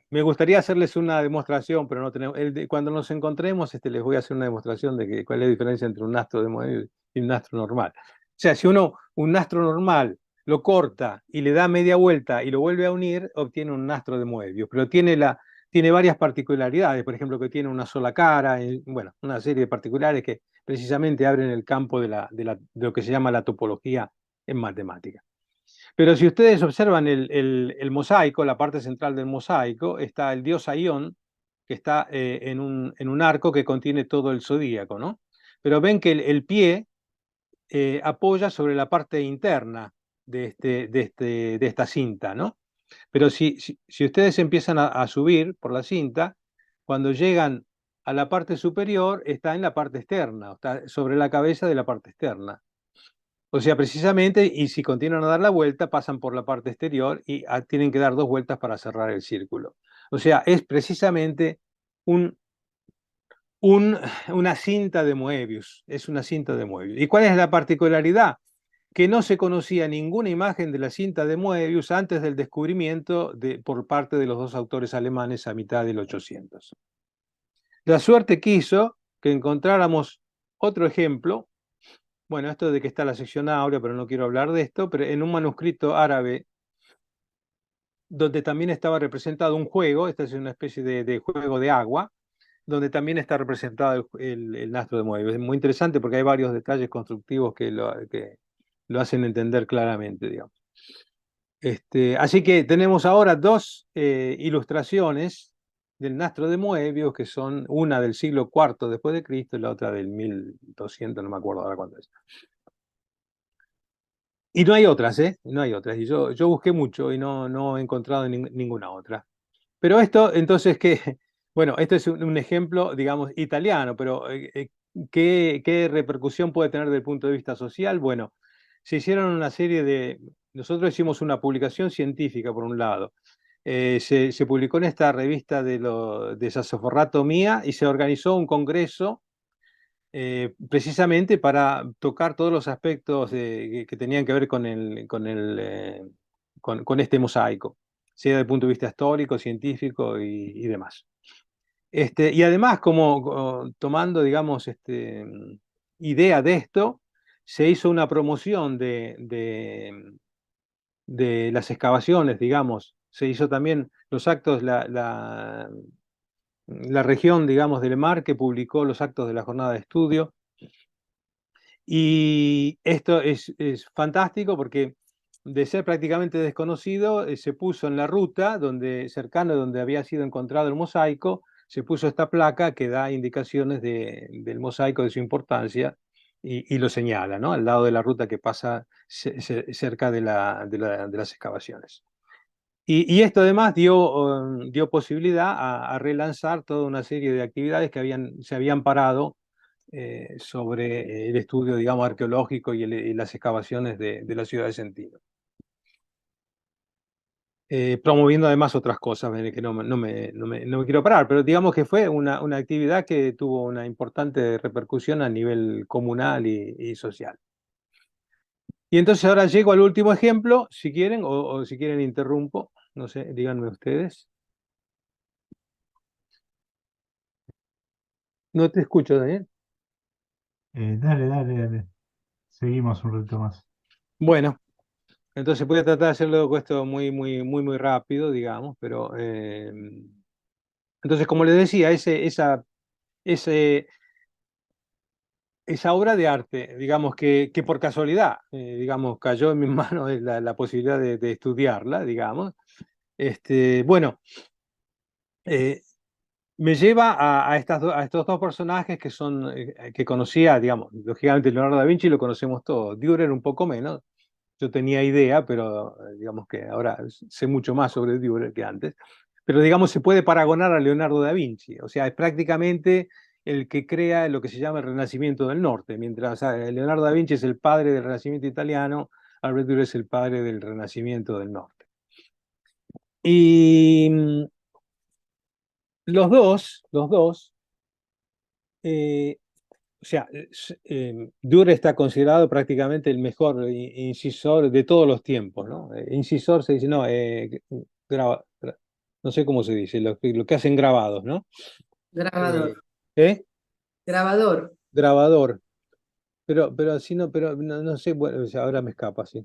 me gustaría hacerles una demostración, pero no tenemos. Cuando nos encontremos, les voy a hacer una demostración de cuál es la diferencia entre un nastro de Moebius y un nastro normal. O sea, si un nastro normal lo corta y le da media vuelta y lo vuelve a unir, obtiene un nastro de Moebius, pero tiene varias particularidades, por ejemplo, que tiene una sola cara, bueno, una serie de particularidades que precisamente abren el campo de lo que se llama la topología en matemática. Pero si ustedes observan el mosaico, la parte central del mosaico, está el dios Ion, que está en un arco que contiene todo el zodíaco, ¿no? Pero ven que el pie apoya sobre la parte interna de esta cinta, ¿no? Pero si ustedes empiezan a subir por la cinta, cuando llegan a la parte superior, está en la parte externa, está sobre la cabeza de la parte externa. O sea, precisamente, y si continúan a dar la vuelta, pasan por la parte exterior y tienen que dar dos vueltas para cerrar el círculo. O sea, es precisamente una cinta de Moebius. Es una cinta de Moebius. ¿Y cuál es la particularidad? Que no se conocía ninguna imagen de la cinta de Moebius antes del descubrimiento por parte de los dos autores alemanes a mitad del 800. La suerte quiso que encontráramos otro ejemplo. Bueno, esto de que está la sección áurea, pero no quiero hablar de esto, pero en un manuscrito árabe donde también estaba representado un juego, esta es una especie de juego de agua, donde también está representado el nastro de Moebius. Es muy interesante porque hay varios detalles constructivos que lo hacen entender claramente, digamos. Así que tenemos ahora dos ilustraciones del nastro de Moebius, que son una del siglo IV después de Cristo y la otra del 1200, no me acuerdo ahora cuándo es. Y no hay otras, ¿eh? No hay otras. Y yo busqué mucho y no he encontrado ninguna otra. Pero esto, entonces, bueno, esto es un ejemplo, digamos, italiano, pero ¿qué repercusión puede tener desde el punto de vista social? Bueno, se hicieron una serie nosotros hicimos una publicación científica, por un lado. Se publicó en esta revista de Sassoforrato Mía y se organizó un congreso precisamente para tocar todos los aspectos que tenían que ver con este mosaico, sea desde el punto de vista histórico, científico y demás. Y además, como tomando, digamos, idea de esto, se hizo una promoción de las excavaciones, digamos. Se hizo también los actos, la región, digamos, del Mar, que publicó los actos de la jornada de estudio. Y esto es fantástico porque de ser prácticamente desconocido, se puso en la ruta cercano donde había sido encontrado el mosaico, se puso esta placa que da indicaciones del mosaico, de su importancia, y lo señala, ¿no? Al lado de la ruta que pasa cerca de las excavaciones. Y esto además dio posibilidad a relanzar toda una serie de actividades que se habían parado sobre el estudio, digamos, arqueológico y las excavaciones de la ciudad de Sentino. Promoviendo además otras cosas, que no me quiero parar, pero digamos que fue una actividad que tuvo una importante repercusión a nivel comunal y social. Y entonces ahora llego al último ejemplo, si quieren, o si quieren interrumpo, no sé, díganme ustedes. No te escucho, Daniel. Dale, dale, dale. Seguimos un rato más. Bueno, entonces voy a tratar de hacerlo con esto muy, muy, muy, muy rápido, digamos, pero entonces, como les decía, ese, esa obra de arte, digamos, que por casualidad, digamos, cayó en mis manos la posibilidad de estudiarla, digamos, bueno, eh, me lleva a estos dos personajes que conocía, digamos, lógicamente Leonardo da Vinci lo conocemos todos, Dürer un poco menos. Yo tenía idea, pero digamos que ahora sé mucho más sobre Dürer que antes. Pero digamos, se puede paragonar a Leonardo da Vinci. O sea, es prácticamente el que crea lo que se llama el Renacimiento del Norte. Mientras Leonardo da Vinci es el padre del Renacimiento italiano, Albert Dürer es el padre del Renacimiento del Norte. Y los dos, eh, o sea, Dürer está considerado prácticamente el mejor incisor de todos los tiempos, ¿no? Incisor se dice, no, no sé cómo se dice, lo que hacen grabados, ¿no? Grabador. ¿Eh? Grabador. Grabador. Pero así no, pero no sé, bueno, o sea, ahora me escapa, sí.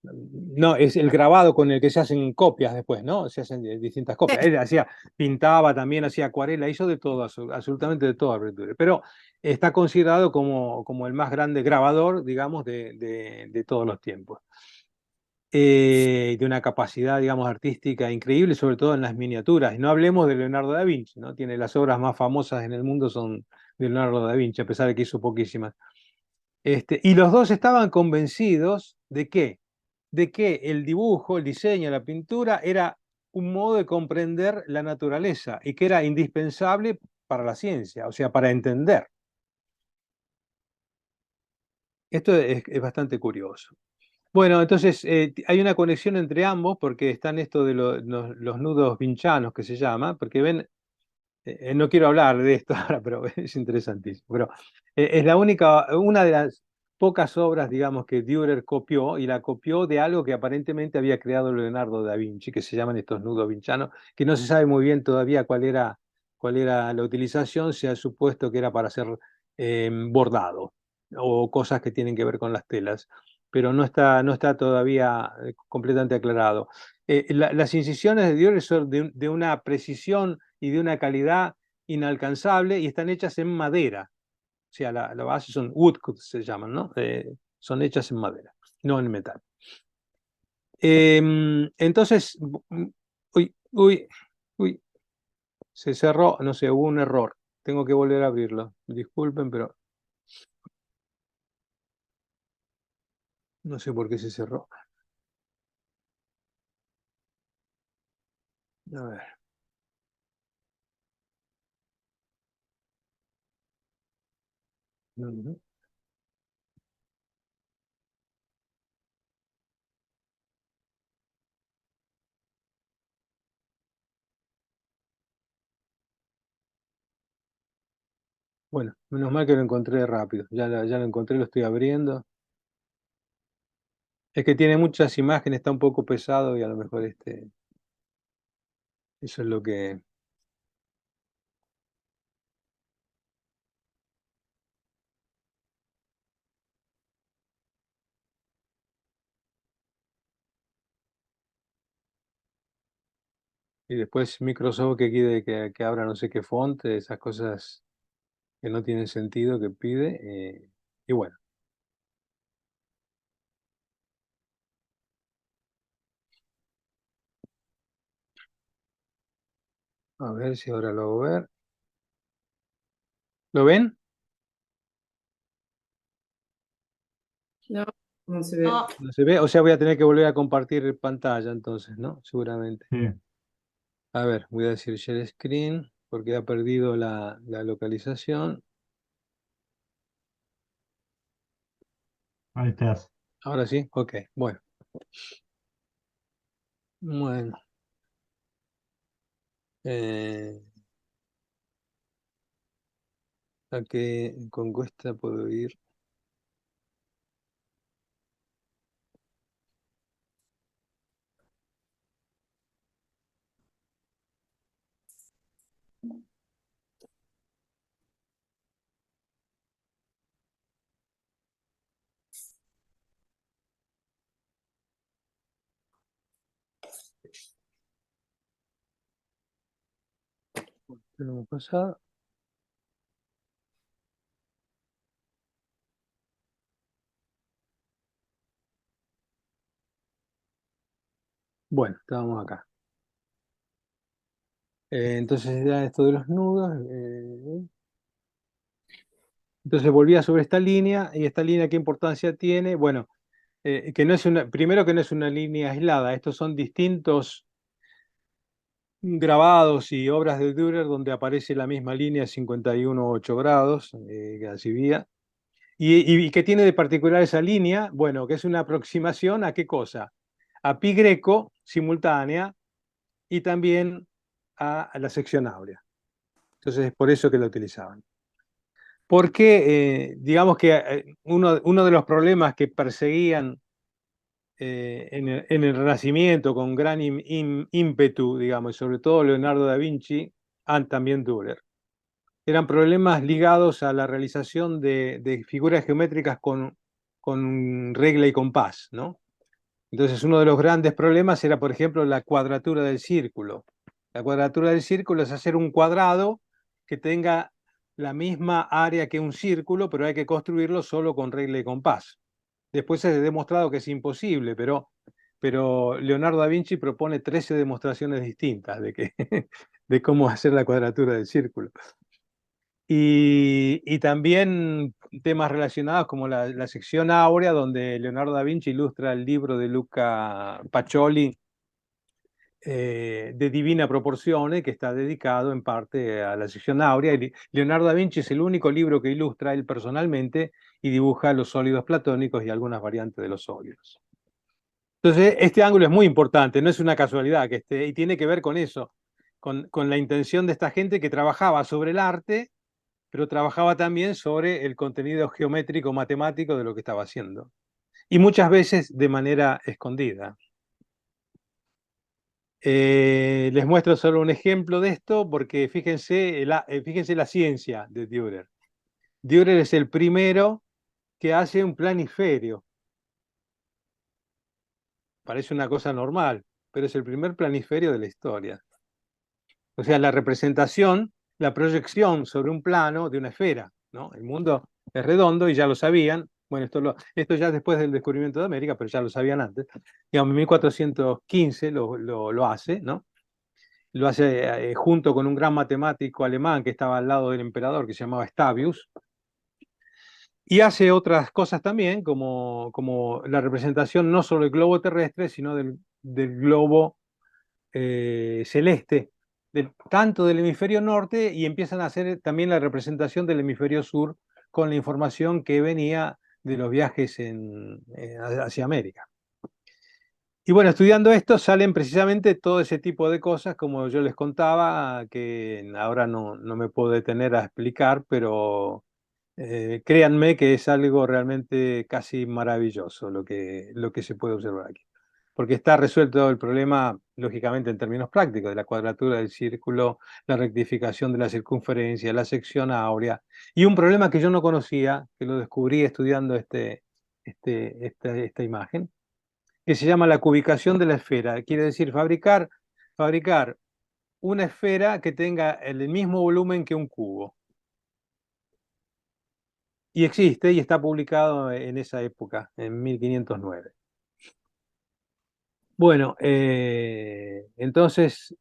No, es el grabado con el que se hacen copias después, ¿no? Se hacen distintas copias. Él pintaba también, hacía acuarela, hizo de todo, absolutamente de todo Albert Dürer. Pero está considerado como el más grande grabador, digamos, de todos los tiempos. De una capacidad, digamos, artística increíble, sobre todo en las miniaturas. Y no hablemos de Leonardo da Vinci, ¿no? Tiene las obras más famosas en el mundo son de Leonardo da Vinci, a pesar de que hizo poquísimas. Y los dos estaban convencidos de que el dibujo, el diseño, la pintura era un modo de comprender la naturaleza y que era indispensable para la ciencia, o sea, para entender. Esto es bastante curioso. Bueno, entonces hay una conexión entre ambos porque están esto de los nudos vinchanos que se llama, porque ven, no quiero hablar de esto ahora, pero es interesantísimo. Pero es una de las pocas obras, digamos, que Dürer copió, y la copió de algo que aparentemente había creado Leonardo da Vinci, que se llaman estos nudos vinchanos, que no se sabe muy bien todavía cuál era la utilización. Se ha supuesto que era para hacer bordado o cosas que tienen que ver con las telas, pero no está todavía completamente aclarado. Las incisiones de Dürer son de una precisión y de una calidad inalcanzable y están hechas en madera. O sea, la base son woodcut, se llaman, ¿no? Son hechas en madera, no en metal. Entonces, uy, uy, uy, se cerró, no sé, hubo un error. Tengo que volver a abrirlo. Disculpen, pero no sé por qué se cerró. A ver. Ujú. Bueno, menos mal que lo encontré rápido. Ya lo encontré, lo estoy abriendo. Es que tiene muchas imágenes, está un poco pesado y a lo mejor eso es lo que... Y después Microsoft que quiere que abra no sé qué font, esas cosas que no tienen sentido que pide. Y bueno, a ver si ahora lo hago ver. ¿Lo ven? No, no se ve. No, ¿No se ve? O sea, voy a tener que volver a compartir pantalla entonces, ¿no? Seguramente. Sí, A ver, voy a decir share screen porque ha perdido la localización. ahí estás. Ahora sí, ok, bueno. Bueno. ¿A qué concuesta puedo ir? Tenemos pasado. Bueno, estábamos acá. Entonces ya esto de los nudos. Entonces volvía sobre esta línea, y esta línea, ¿qué importancia tiene? Bueno, que no es primero que no es una línea aislada, estos son distintos grabados y obras de Dürer donde aparece la misma línea 51,8 grados, que así vía. ¿Y qué tiene de particular esa línea? Bueno, que es una aproximación a qué cosa? A pi greco simultánea y también a la sección áurea. Entonces es por eso que la utilizaban. Porque digamos que uno de los problemas que perseguían en el Renacimiento con gran ímpetu, digamos, y sobre todo Leonardo da Vinci, también Dürer, eran problemas ligados a la realización de figuras geométricas con regla y compás, ¿no? Entonces uno de los grandes problemas era, por ejemplo, la cuadratura del círculo. La cuadratura del círculo es hacer un cuadrado que tenga la misma área que un círculo, pero hay que construirlo solo con regla y compás. Después se ha demostrado que es imposible, pero Leonardo da Vinci propone 13 demostraciones distintas de cómo hacer la cuadratura del círculo. Y también temas relacionados como la sección áurea, donde Leonardo da Vinci ilustra el libro de Luca Pacioli, de Divina Proporzione, que está dedicado en parte a la sección áurea. Y Leonardo da Vinci es el único libro que ilustra él personalmente y dibuja los sólidos platónicos y algunas variantes de los sólidos. Entonces, este ángulo es muy importante, no es una casualidad que esté, y tiene que ver con eso, con la intención de esta gente que trabajaba sobre el arte, pero trabajaba también sobre el contenido geométrico matemático de lo que estaba haciendo. Y muchas veces de manera escondida. Les muestro solo un ejemplo de esto porque fíjense la ciencia de Dürer. Dürer es el primero que hace un planiferio. Parece una cosa normal, pero es el primer planiferio de la historia. O sea, la representación, la proyección sobre un plano de una esfera, ¿no? El mundo es redondo y ya lo sabían. Bueno, esto ya después del descubrimiento de América, pero ya lo sabían antes. Digamos, en 1415 lo hace, ¿no? Lo hace junto con un gran matemático alemán que estaba al lado del emperador, que se llamaba Stabius. Y hace otras cosas también, como la representación no solo del globo terrestre, sino del globo celeste, tanto del hemisferio norte, y empiezan a hacer también la representación del hemisferio sur con la información que venía de los viajes hacia América. Y bueno, estudiando esto salen precisamente todo ese tipo de cosas, como yo les contaba, que ahora no me puedo detener a explicar, pero créanme que es algo realmente casi maravilloso lo que se puede observar aquí. Porque está resuelto el problema, lógicamente, en términos prácticos, de la cuadratura del círculo, la rectificación de la circunferencia, la sección áurea, y un problema que yo no conocía, que lo descubrí estudiando esta imagen, que se llama la cubicación de la esfera. Quiere decir fabricar una esfera que tenga el mismo volumen que un cubo. Y existe y está publicado en esa época, en 1509. Bueno, entonces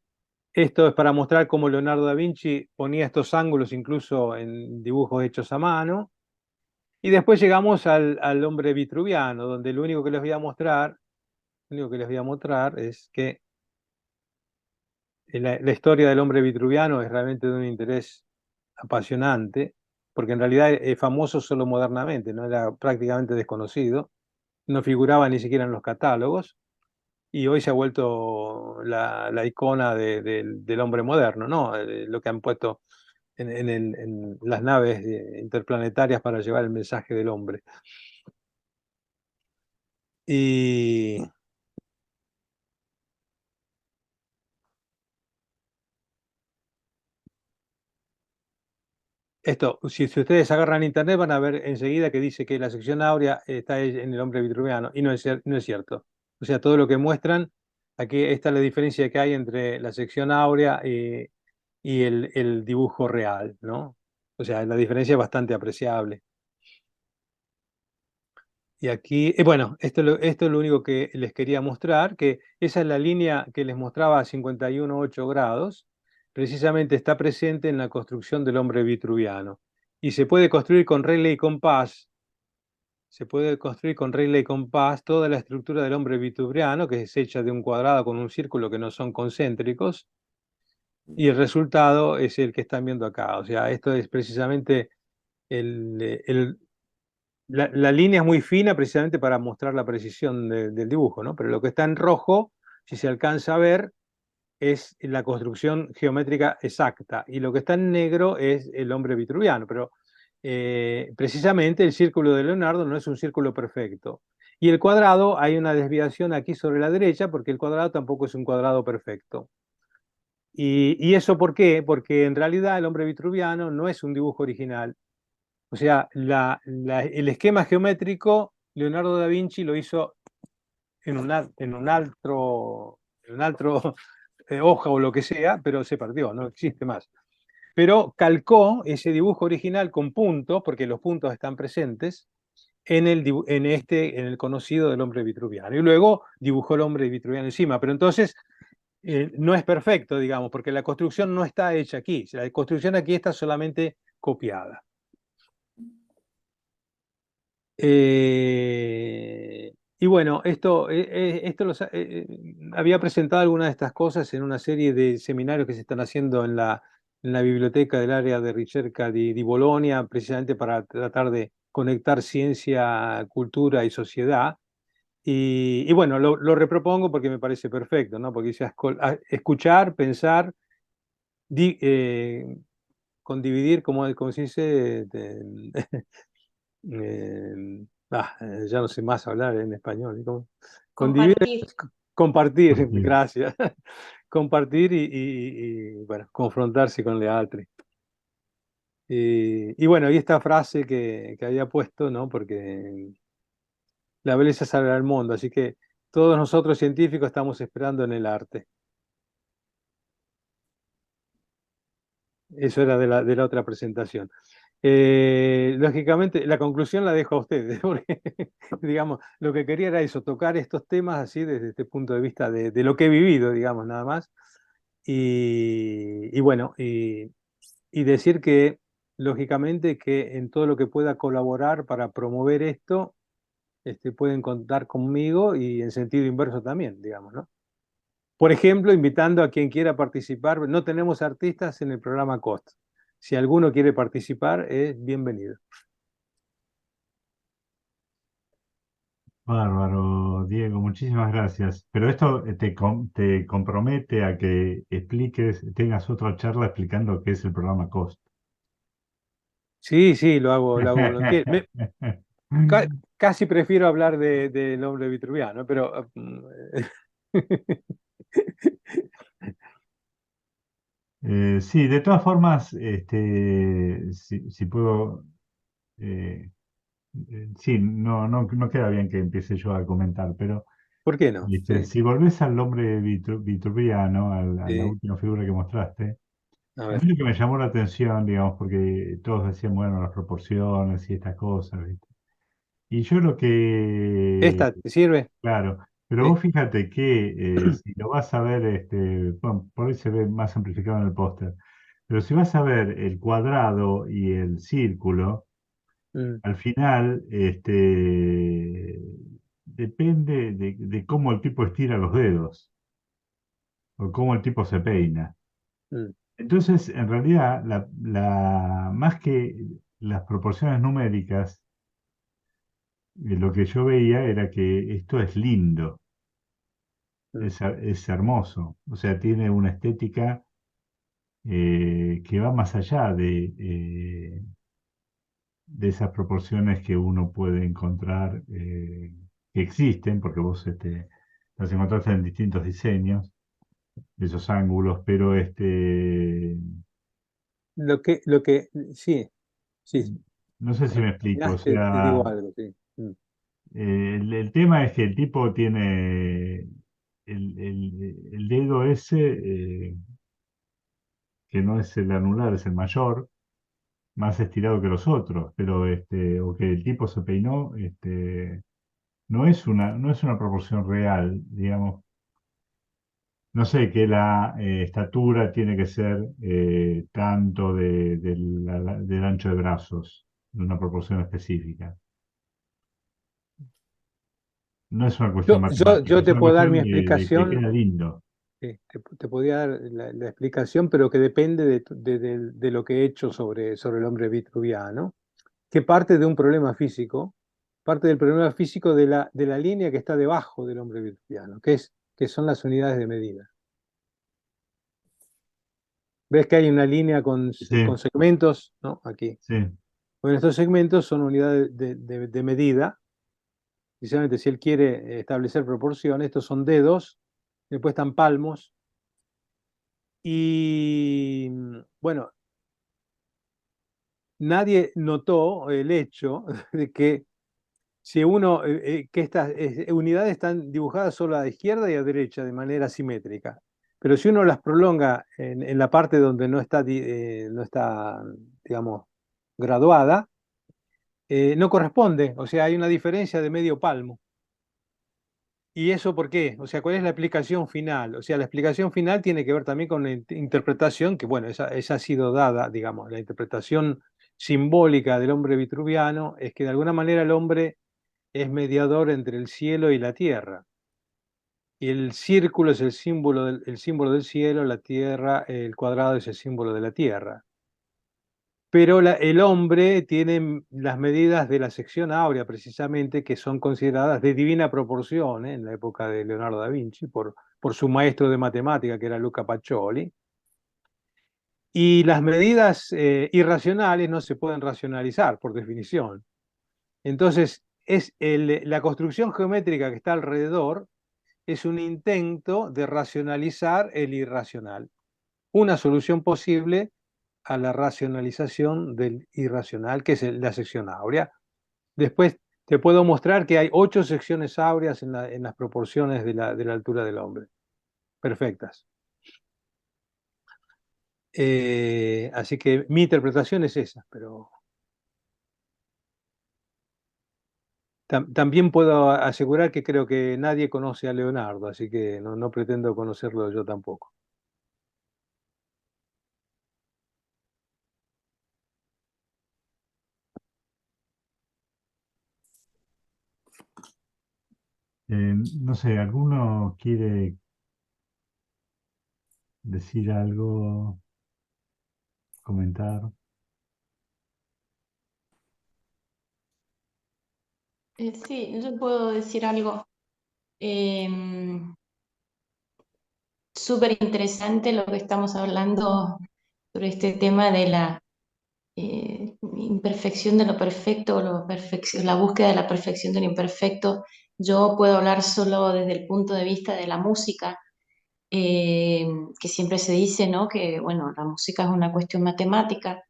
esto es para mostrar cómo Leonardo da Vinci ponía estos ángulos incluso en dibujos hechos a mano. Y después llegamos al hombre vitruviano, donde lo único que les voy a mostrar, es que la historia del hombre vitruviano es realmente de un interés apasionante, porque en realidad es famoso solo modernamente, no era prácticamente desconocido, no figuraba ni siquiera en los catálogos, y hoy se ha vuelto la icona del hombre moderno, ¿no? Lo que han puesto en las naves interplanetarias para llevar el mensaje del hombre. Y esto, si ustedes agarran internet van a ver enseguida que dice que la sección áurea está en el hombre vitruviano, y no es cierto. O sea, todo lo que muestran, aquí está la diferencia que hay entre la sección áurea y el dibujo real, ¿no? O sea, la diferencia es bastante apreciable. Y aquí, bueno, esto es lo único que les quería mostrar, que esa es la línea que les mostraba a 51,8 grados, precisamente está presente en la construcción del hombre vitruviano. Y se puede construir con regla y compás, toda la estructura del hombre vitruviano, que es hecha de un cuadrado con un círculo que no son concéntricos, y el resultado es el que están viendo acá. O sea, esto es precisamente la línea es muy fina precisamente para mostrar la precisión del dibujo, ¿no? Pero lo que está en rojo, si se alcanza a ver, es la construcción geométrica exacta, y lo que está en negro es el hombre vitruviano, pero precisamente el círculo de Leonardo no es un círculo perfecto. Y el cuadrado, hay una desviación aquí sobre la derecha, porque el cuadrado tampoco es un cuadrado perfecto. ¿Y eso por qué? Porque en realidad el hombre vitruviano no es un dibujo original. O sea, el esquema geométrico, Leonardo da Vinci lo hizo en un altro hoja o lo que sea, pero se perdió, no existe más. Pero calcó ese dibujo original con puntos, porque los puntos están presentes, en el conocido del hombre vitruviano. Y luego dibujó el hombre vitruviano encima. Pero entonces no es perfecto, digamos, porque la construcción no está hecha aquí. La construcción aquí está solamente copiada. Y bueno, había presentado algunas de estas cosas en una serie de seminarios que se están haciendo en la biblioteca del área de ricerca di Bolonia, precisamente para tratar de conectar ciencia, cultura y sociedad. Y bueno, lo repropongo porque me parece perfecto, ¿no? Porque dice escuchar, pensar, condividir, como se dice, ya no sé más hablar en español. Condividir, Compartir. compartir, Bien. gracias. Compartir y, bueno, confrontarse con Lealtri. Y bueno, y esta frase que había puesto, ¿no? Porque la belleza salvará al mundo, así que todos nosotros científicos estamos esperando en el arte. Eso era de la otra presentación. Lógicamente, la conclusión la dejo a ustedes, porque, digamos, lo que quería era eso, tocar estos temas así desde este punto de vista de lo que he vivido, digamos, nada más. Y bueno, y decir que, lógicamente, que en todo lo que pueda colaborar para promover esto, pueden contar conmigo, y en sentido inverso también, digamos, ¿no? Por ejemplo, invitando a quien quiera participar. No tenemos artistas en el programa COST. Si alguno quiere participar, es bienvenido. Bárbaro, Diego, muchísimas gracias. Pero esto te compromete a que tengas otra charla explicando qué es el programa COST. Sí, lo hago voluntario. Casi prefiero hablar del hombre vitruviano, pero Sí, de todas formas, si puedo, sí, no queda bien que empiece yo a comentar, pero ¿Por qué no? ¿Viste? Sí, Si volvés al hombre vitruviano, a la sí. última figura que mostraste, A a ver. mí lo que me llamó la atención, digamos, porque todos decían, bueno, las proporciones y estas cosas, ¿viste? Y yo lo que, ¿Esta te sirve? claro, pero Sí. vos fíjate que si lo vas a ver, bueno, por ahí se ve más amplificado en el póster, pero si vas a ver el cuadrado y el círculo, Mm, al final, depende de cómo el tipo estira los dedos o cómo el tipo se peina. mm, Entonces, en realidad, más que las proporciones numéricas, lo que yo veía era que esto es lindo, mm. es hermoso, o sea, tiene una estética que va más allá de esas proporciones que uno puede encontrar, que existen, porque vos las encontraste en distintos diseños, esos ángulos, pero Sí, sí. no sé si Cuando me explico, o terminaste, te digo sea, algo, sí. Mm, el tema es que el tipo tiene el dedo ese, que no es el anular, es el mayor, más estirado que los otros, pero o que el tipo se peinó, no es una proporción real, digamos. No sé que la estatura tiene que ser tanto del ancho de brazos, de una proporción específica. No es una cuestión matemática, Yo es te una puedo dar mi cuestión de que explicación, queda lindo. te podría dar la explicación, pero que depende de lo que he hecho sobre el hombre vitruviano, que parte de un problema físico, parte del problema físico de la línea que está debajo del hombre vitruviano, que son las unidades de medida. ¿Ves que hay una línea con Sí, segmentos? ¿No? Aquí. sí. Bueno, estos segmentos son unidades de medida. Precisamente si él quiere establecer proporciones, estos son dedos, después están palmos. Y bueno, nadie notó el hecho de que si que estas unidades están dibujadas solo a la izquierda y a derecha de manera simétrica. Pero si uno las prolonga en la parte donde no está, digamos, graduada, no corresponde. O sea, hay una diferencia de medio palmo. ¿Y eso por qué? O sea, ¿cuál es la explicación final? O sea, la explicación final tiene que ver también con la interpretación, que bueno, esa ha sido dada, digamos, la interpretación simbólica del hombre vitruviano es que de alguna manera el hombre es mediador entre el cielo y la tierra. Y el círculo es el símbolo del cielo, la tierra, el cuadrado es el símbolo de la tierra. Pero el hombre tiene las medidas de la sección áurea, precisamente, que son consideradas de divina proporción, en la época de Leonardo da Vinci, por su maestro de matemática, que era Luca Pacioli. Y las medidas irracionales no se pueden racionalizar, por definición. Entonces, la construcción geométrica que está alrededor es un intento de racionalizar el irracional. Una solución posible a la racionalización del irracional, que es la sección áurea. Después te puedo mostrar que hay 8 secciones áureas en las proporciones de la altura del hombre. Perfectas. Así que mi interpretación es esa, pero también puedo asegurar que creo que nadie conoce a Leonardo, así que no pretendo conocerlo yo tampoco. No sé, ¿alguno quiere decir algo, comentar? Sí, yo puedo decir algo. Em, Súper interesante lo que estamos hablando sobre este tema de la imperfección de lo perfecto, la búsqueda de la perfección de lo imperfecto. Yo puedo hablar solo desde el punto de vista de la música, eh, que siempre se dice, ¿no? Que, bueno, la música es una cuestión matemática,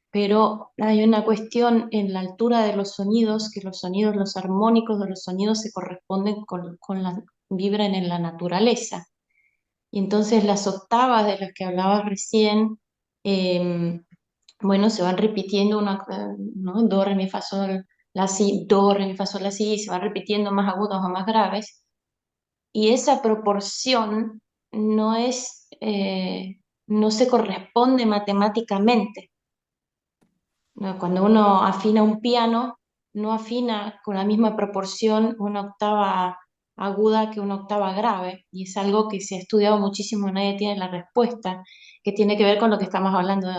pero hay una cuestión en la altura de los sonidos, que los sonidos, los armónicos de los sonidos se corresponden con vibran en la naturaleza. Y entonces las octavas de las que hablabas recién, bueno, se van repitiendo ¿no? Do, re, mi, fa, sol, la, si, do, re, mi, fa, sol, la, si, y se van repitiendo más agudos o más graves. Y esa proporción no es, no se corresponde matemáticamente, ¿no? Cuando uno afina un piano, no afina con la misma proporción una octava aguda que una octava grave, y es algo que se ha estudiado muchísimo y nadie tiene la respuesta, que tiene que ver con lo que estamos hablando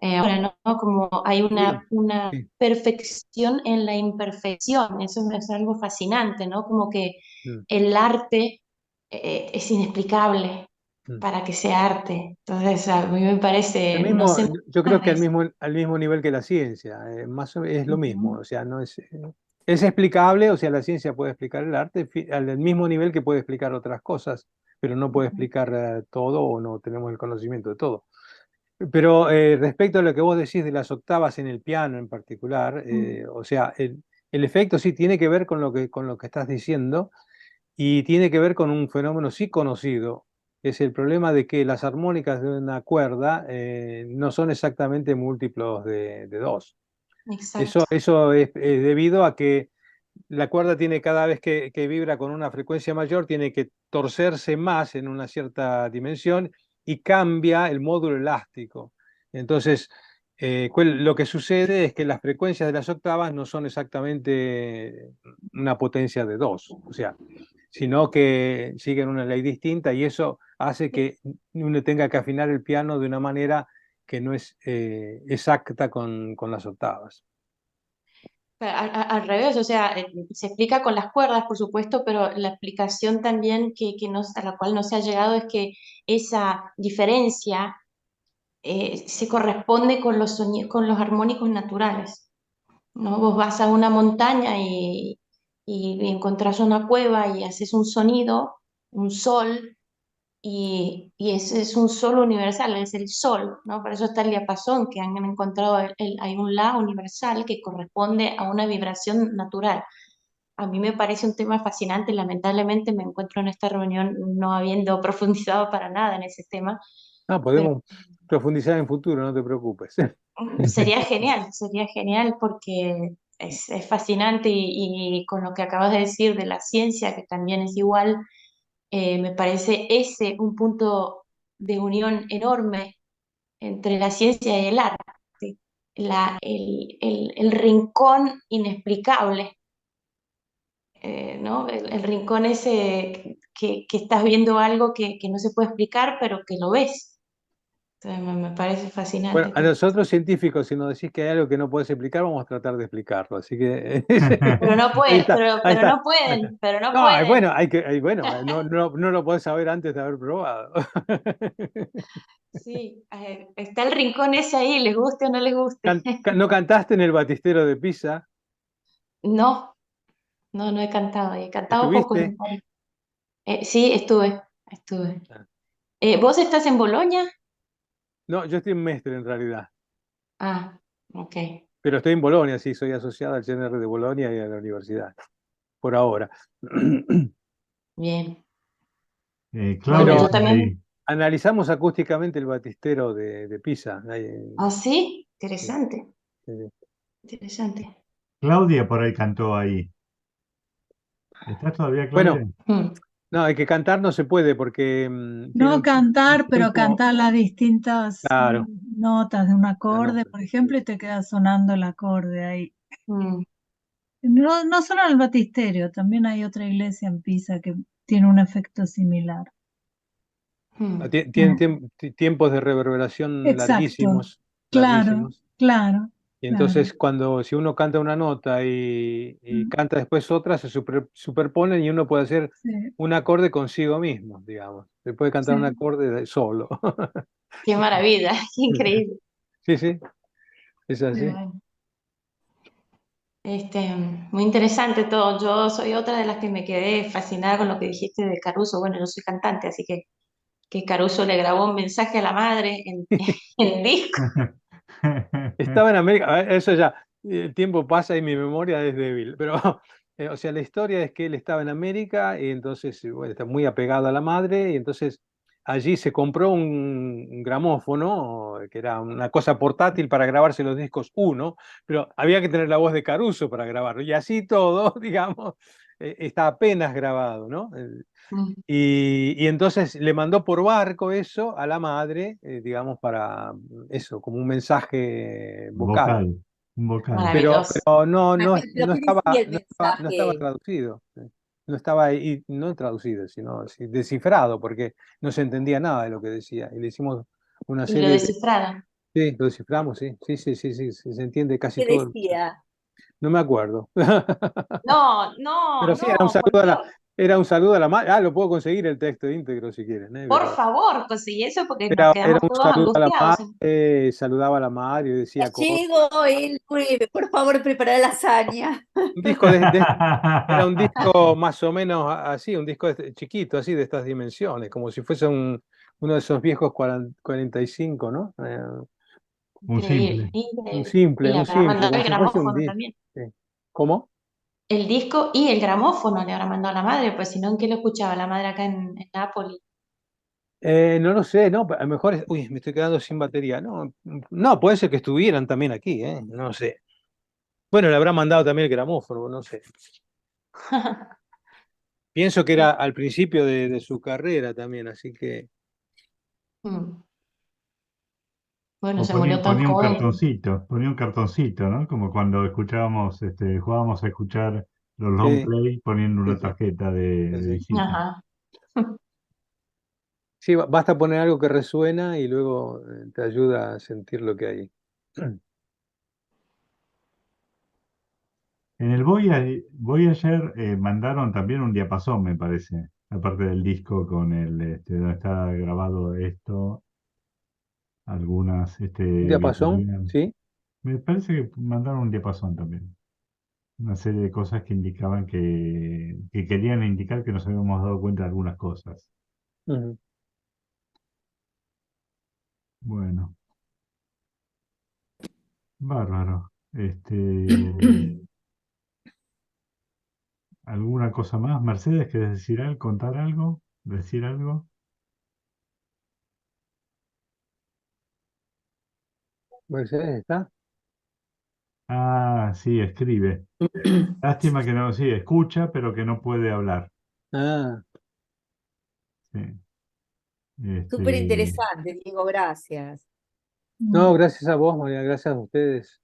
ahora, ¿no? Como hay Sí, una sí. perfección en la imperfección, eso es algo fascinante, ¿no? Como que Mm, el arte es inexplicable mm. para que sea arte. Entonces, a mí me El parece, no mismo, sé, yo creo muchas que veces. al mismo nivel que la ciencia, es lo mismo, Ujú, o sea, no es, es explicable, o sea, la ciencia puede explicar el arte al mismo nivel que puede explicar otras cosas, pero no puede ujú, explicar todo o no tenemos el conocimiento de todo. Pero respecto a lo que vos decís de las octavas en el piano en particular, ujú. o sea, el efecto sí tiene que ver con lo que estás diciendo y tiene que ver con un fenómeno sí conocido, es el problema de que las armónicas de una cuerda no son exactamente múltiplos de dos. Exacto. Eso es debido a que la cuerda tiene cada vez que vibra con una frecuencia mayor, tiene que torcerse más en una cierta dimensión y cambia el módulo elástico. Entonces, lo que sucede es que las frecuencias de las octavas no son exactamente una potencia de dos, o sea, sino que siguen una ley distinta y eso hace que uno tenga que afinar el piano de una manera que no es exacta con las octavas. Al revés, o sea, se explica con las cuerdas, por supuesto, pero la explicación también que no, a la cual no se ha llegado es que esa diferencia se corresponde con con los armónicos naturales, ¿no? Vos vas a una montaña y encontrás una cueva y haces un sonido, un sol, y ese es un sol universal, es el sol, ¿no? Por eso está el diapasón, que han encontrado, hay un la universal que corresponde a una vibración natural. A mí me parece un tema fascinante, lamentablemente me encuentro en esta reunión no habiendo profundizado para nada en ese tema, Ah, pero podemos profundizar en futuro, no te preocupes. sería genial porque es fascinante y con lo que acabas de decir de la ciencia, que también es igual, me parece ese un punto de unión enorme entre la ciencia y el arte, el rincón inexplicable, ¿no? El rincón ese que estás viendo algo que no se puede explicar, pero que lo ves. Entonces, me parece Bueno, fascinante a todo. nosotros científicos, si nos decís que hay algo que no puedes explicar, vamos a tratar de explicarlo. Así que Pero no ahí puede, está, ahí pero no está, ahí está. pueden, pero no No, pueden. bueno, bueno, no lo podés saber antes de haber probado. Sí, está el rincón ese ahí, les guste o no les guste. ¿No cantaste en el Batistero de Pisa? No, no he cantado, he cantado poco. ¿Estuviste? Sí, estuve. Ah. ¿Vos estás en Boloña? No, yo estoy en Mestre en realidad, Ah, ok, pero estoy en Bolonia, sí, soy asociado al CNR de Bolonia y a la universidad, por ahora. bien. Bueno, Claudia, yo Pero por también. ahí. analizamos acústicamente el Batistero de Pisa. Ah, sí, Sí, interesante, sí. interesante. Claudia por ahí cantó ahí. ¿Estás todavía, Claudia? Bueno, Mm, no, hay que cantar no se puede porque tiene No un cantar, pero tiempo, cantar las distintas claro, notas de un la acorde, nota. por ejemplo, y te queda sonando el acorde ahí. mm, No, no solo en el Batisterio, también hay otra iglesia en Pisa que tiene un efecto similar. mm. Tienen Mm. tiempos de reverberación Exacto, larguísimos, claro, larguísimos. claro, Y claro. entonces si uno canta una nota y Mm, canta después otra, se superponen y uno puede hacer sí, un acorde consigo mismo, digamos. Se puede cantar un sí. acorde solo. Qué maravilla, qué increíble. Sí, sí, es Sí. así. Bueno, muy interesante todo. Yo soy otra de las que me quedé fascinada con lo que dijiste de Caruso. Bueno, yo soy cantante, así que Caruso le grabó un mensaje a la madre en disco. Estaba en América, eso ya, el tiempo pasa y mi memoria es débil, pero O sea, la historia es que él estaba en América y entonces, bueno, está muy apegado a la madre y entonces allí se compró un gramófono, que era una cosa portátil para grabarse los discos uno, pero había que tener la voz de Caruso para grabarlo y así todo, digamos, está apenas grabado, ¿no? Mm. Y entonces le mandó por barco eso a la madre, digamos, para eso, como un mensaje vocal. Vocal, un vocal. Maravilloso. Pero no, Ah, no, pero no ¿qué estaba, decía el no estaba mensaje? traducido. No estaba ahí, no traducido, sino descifrado, porque no se entendía nada de lo que decía. Y le hicimos una Y lo serie de... descifraron. Sí, lo desciframos, sí. Sí, sí, sí, sí, se entiende casi ¿Qué todo. decía? No me acuerdo. No, no, Pero sí, era un no, por saludo a la, Dios. era un saludo a la madre. Ah, lo puedo conseguir el texto íntegro si quieren, ¿eh? Por Pero favor, conseguí eso porque nos era quedamos un todos saludo a la angustiados. madre, saludaba a la madre y Ya decía cosas. llego, él pruebe, por favor, prepara lasaña. Un disco era un disco más o menos así, un disco chiquito, así de estas dimensiones, como si fuese uno de esos viejos 45, ¿no? Un Increíble, simple. increíble. Y le Un habrá simple, mandado como el si fuese un gramófono disco. también. Sí. ¿Cómo? El disco y el gramófono le habrá mandado a la madre, pues si no, ¿en qué lo escuchaba la madre acá en Nápoles? No lo sé, no, a lo mejor, uy, me estoy quedando sin batería. No, no, puede ser que estuvieran también aquí, ¿eh? No sé. Bueno, le habrá mandado también el gramófono, no sé. Pienso que era al principio de su carrera también, así que... Mm. Bueno, O se murió tan joven. ponía un cartoncito, ¿no? Como cuando escuchábamos, jugábamos a escuchar los long Sí, play poniendo sí, una sí, tarjeta sí, de sí. visita. Ajá. Sí, basta poner algo que resuena y luego te ayuda a sentir lo que hay. En el Voyager mandaron también un diapasón, me parece, aparte del disco con donde está grabado esto, algunas Un diapasón, melodías. ¿sí? Me parece que mandaron un diapasón también. Una serie de cosas que indicaban que querían indicar que nos habíamos dado cuenta de algunas cosas. Ujú. Bueno, bárbaro. ¿Alguna cosa más? Mercedes, ¿querés decir algo, contar algo, decir algo? Mercedes, ¿está? Ah, sí, escribe. Lástima que no, sí, escucha, pero que no puede hablar. Ah, Sí. Súper Este, interesante, Diego, gracias. no, gracias a vos, María, gracias a ustedes.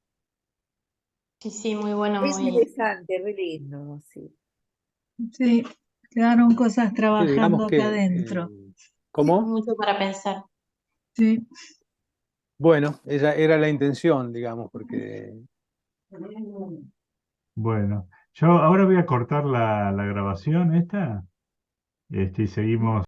Sí, sí, muy bueno, Muy muy... interesante, re lindo, sí. Sí, quedaron cosas Sí, digamos trabajando acá que, adentro. ¿cómo? mucho para pensar. Sí. Bueno, esa era la intención, digamos, porque bueno, yo ahora voy a cortar la grabación esta, y seguimos.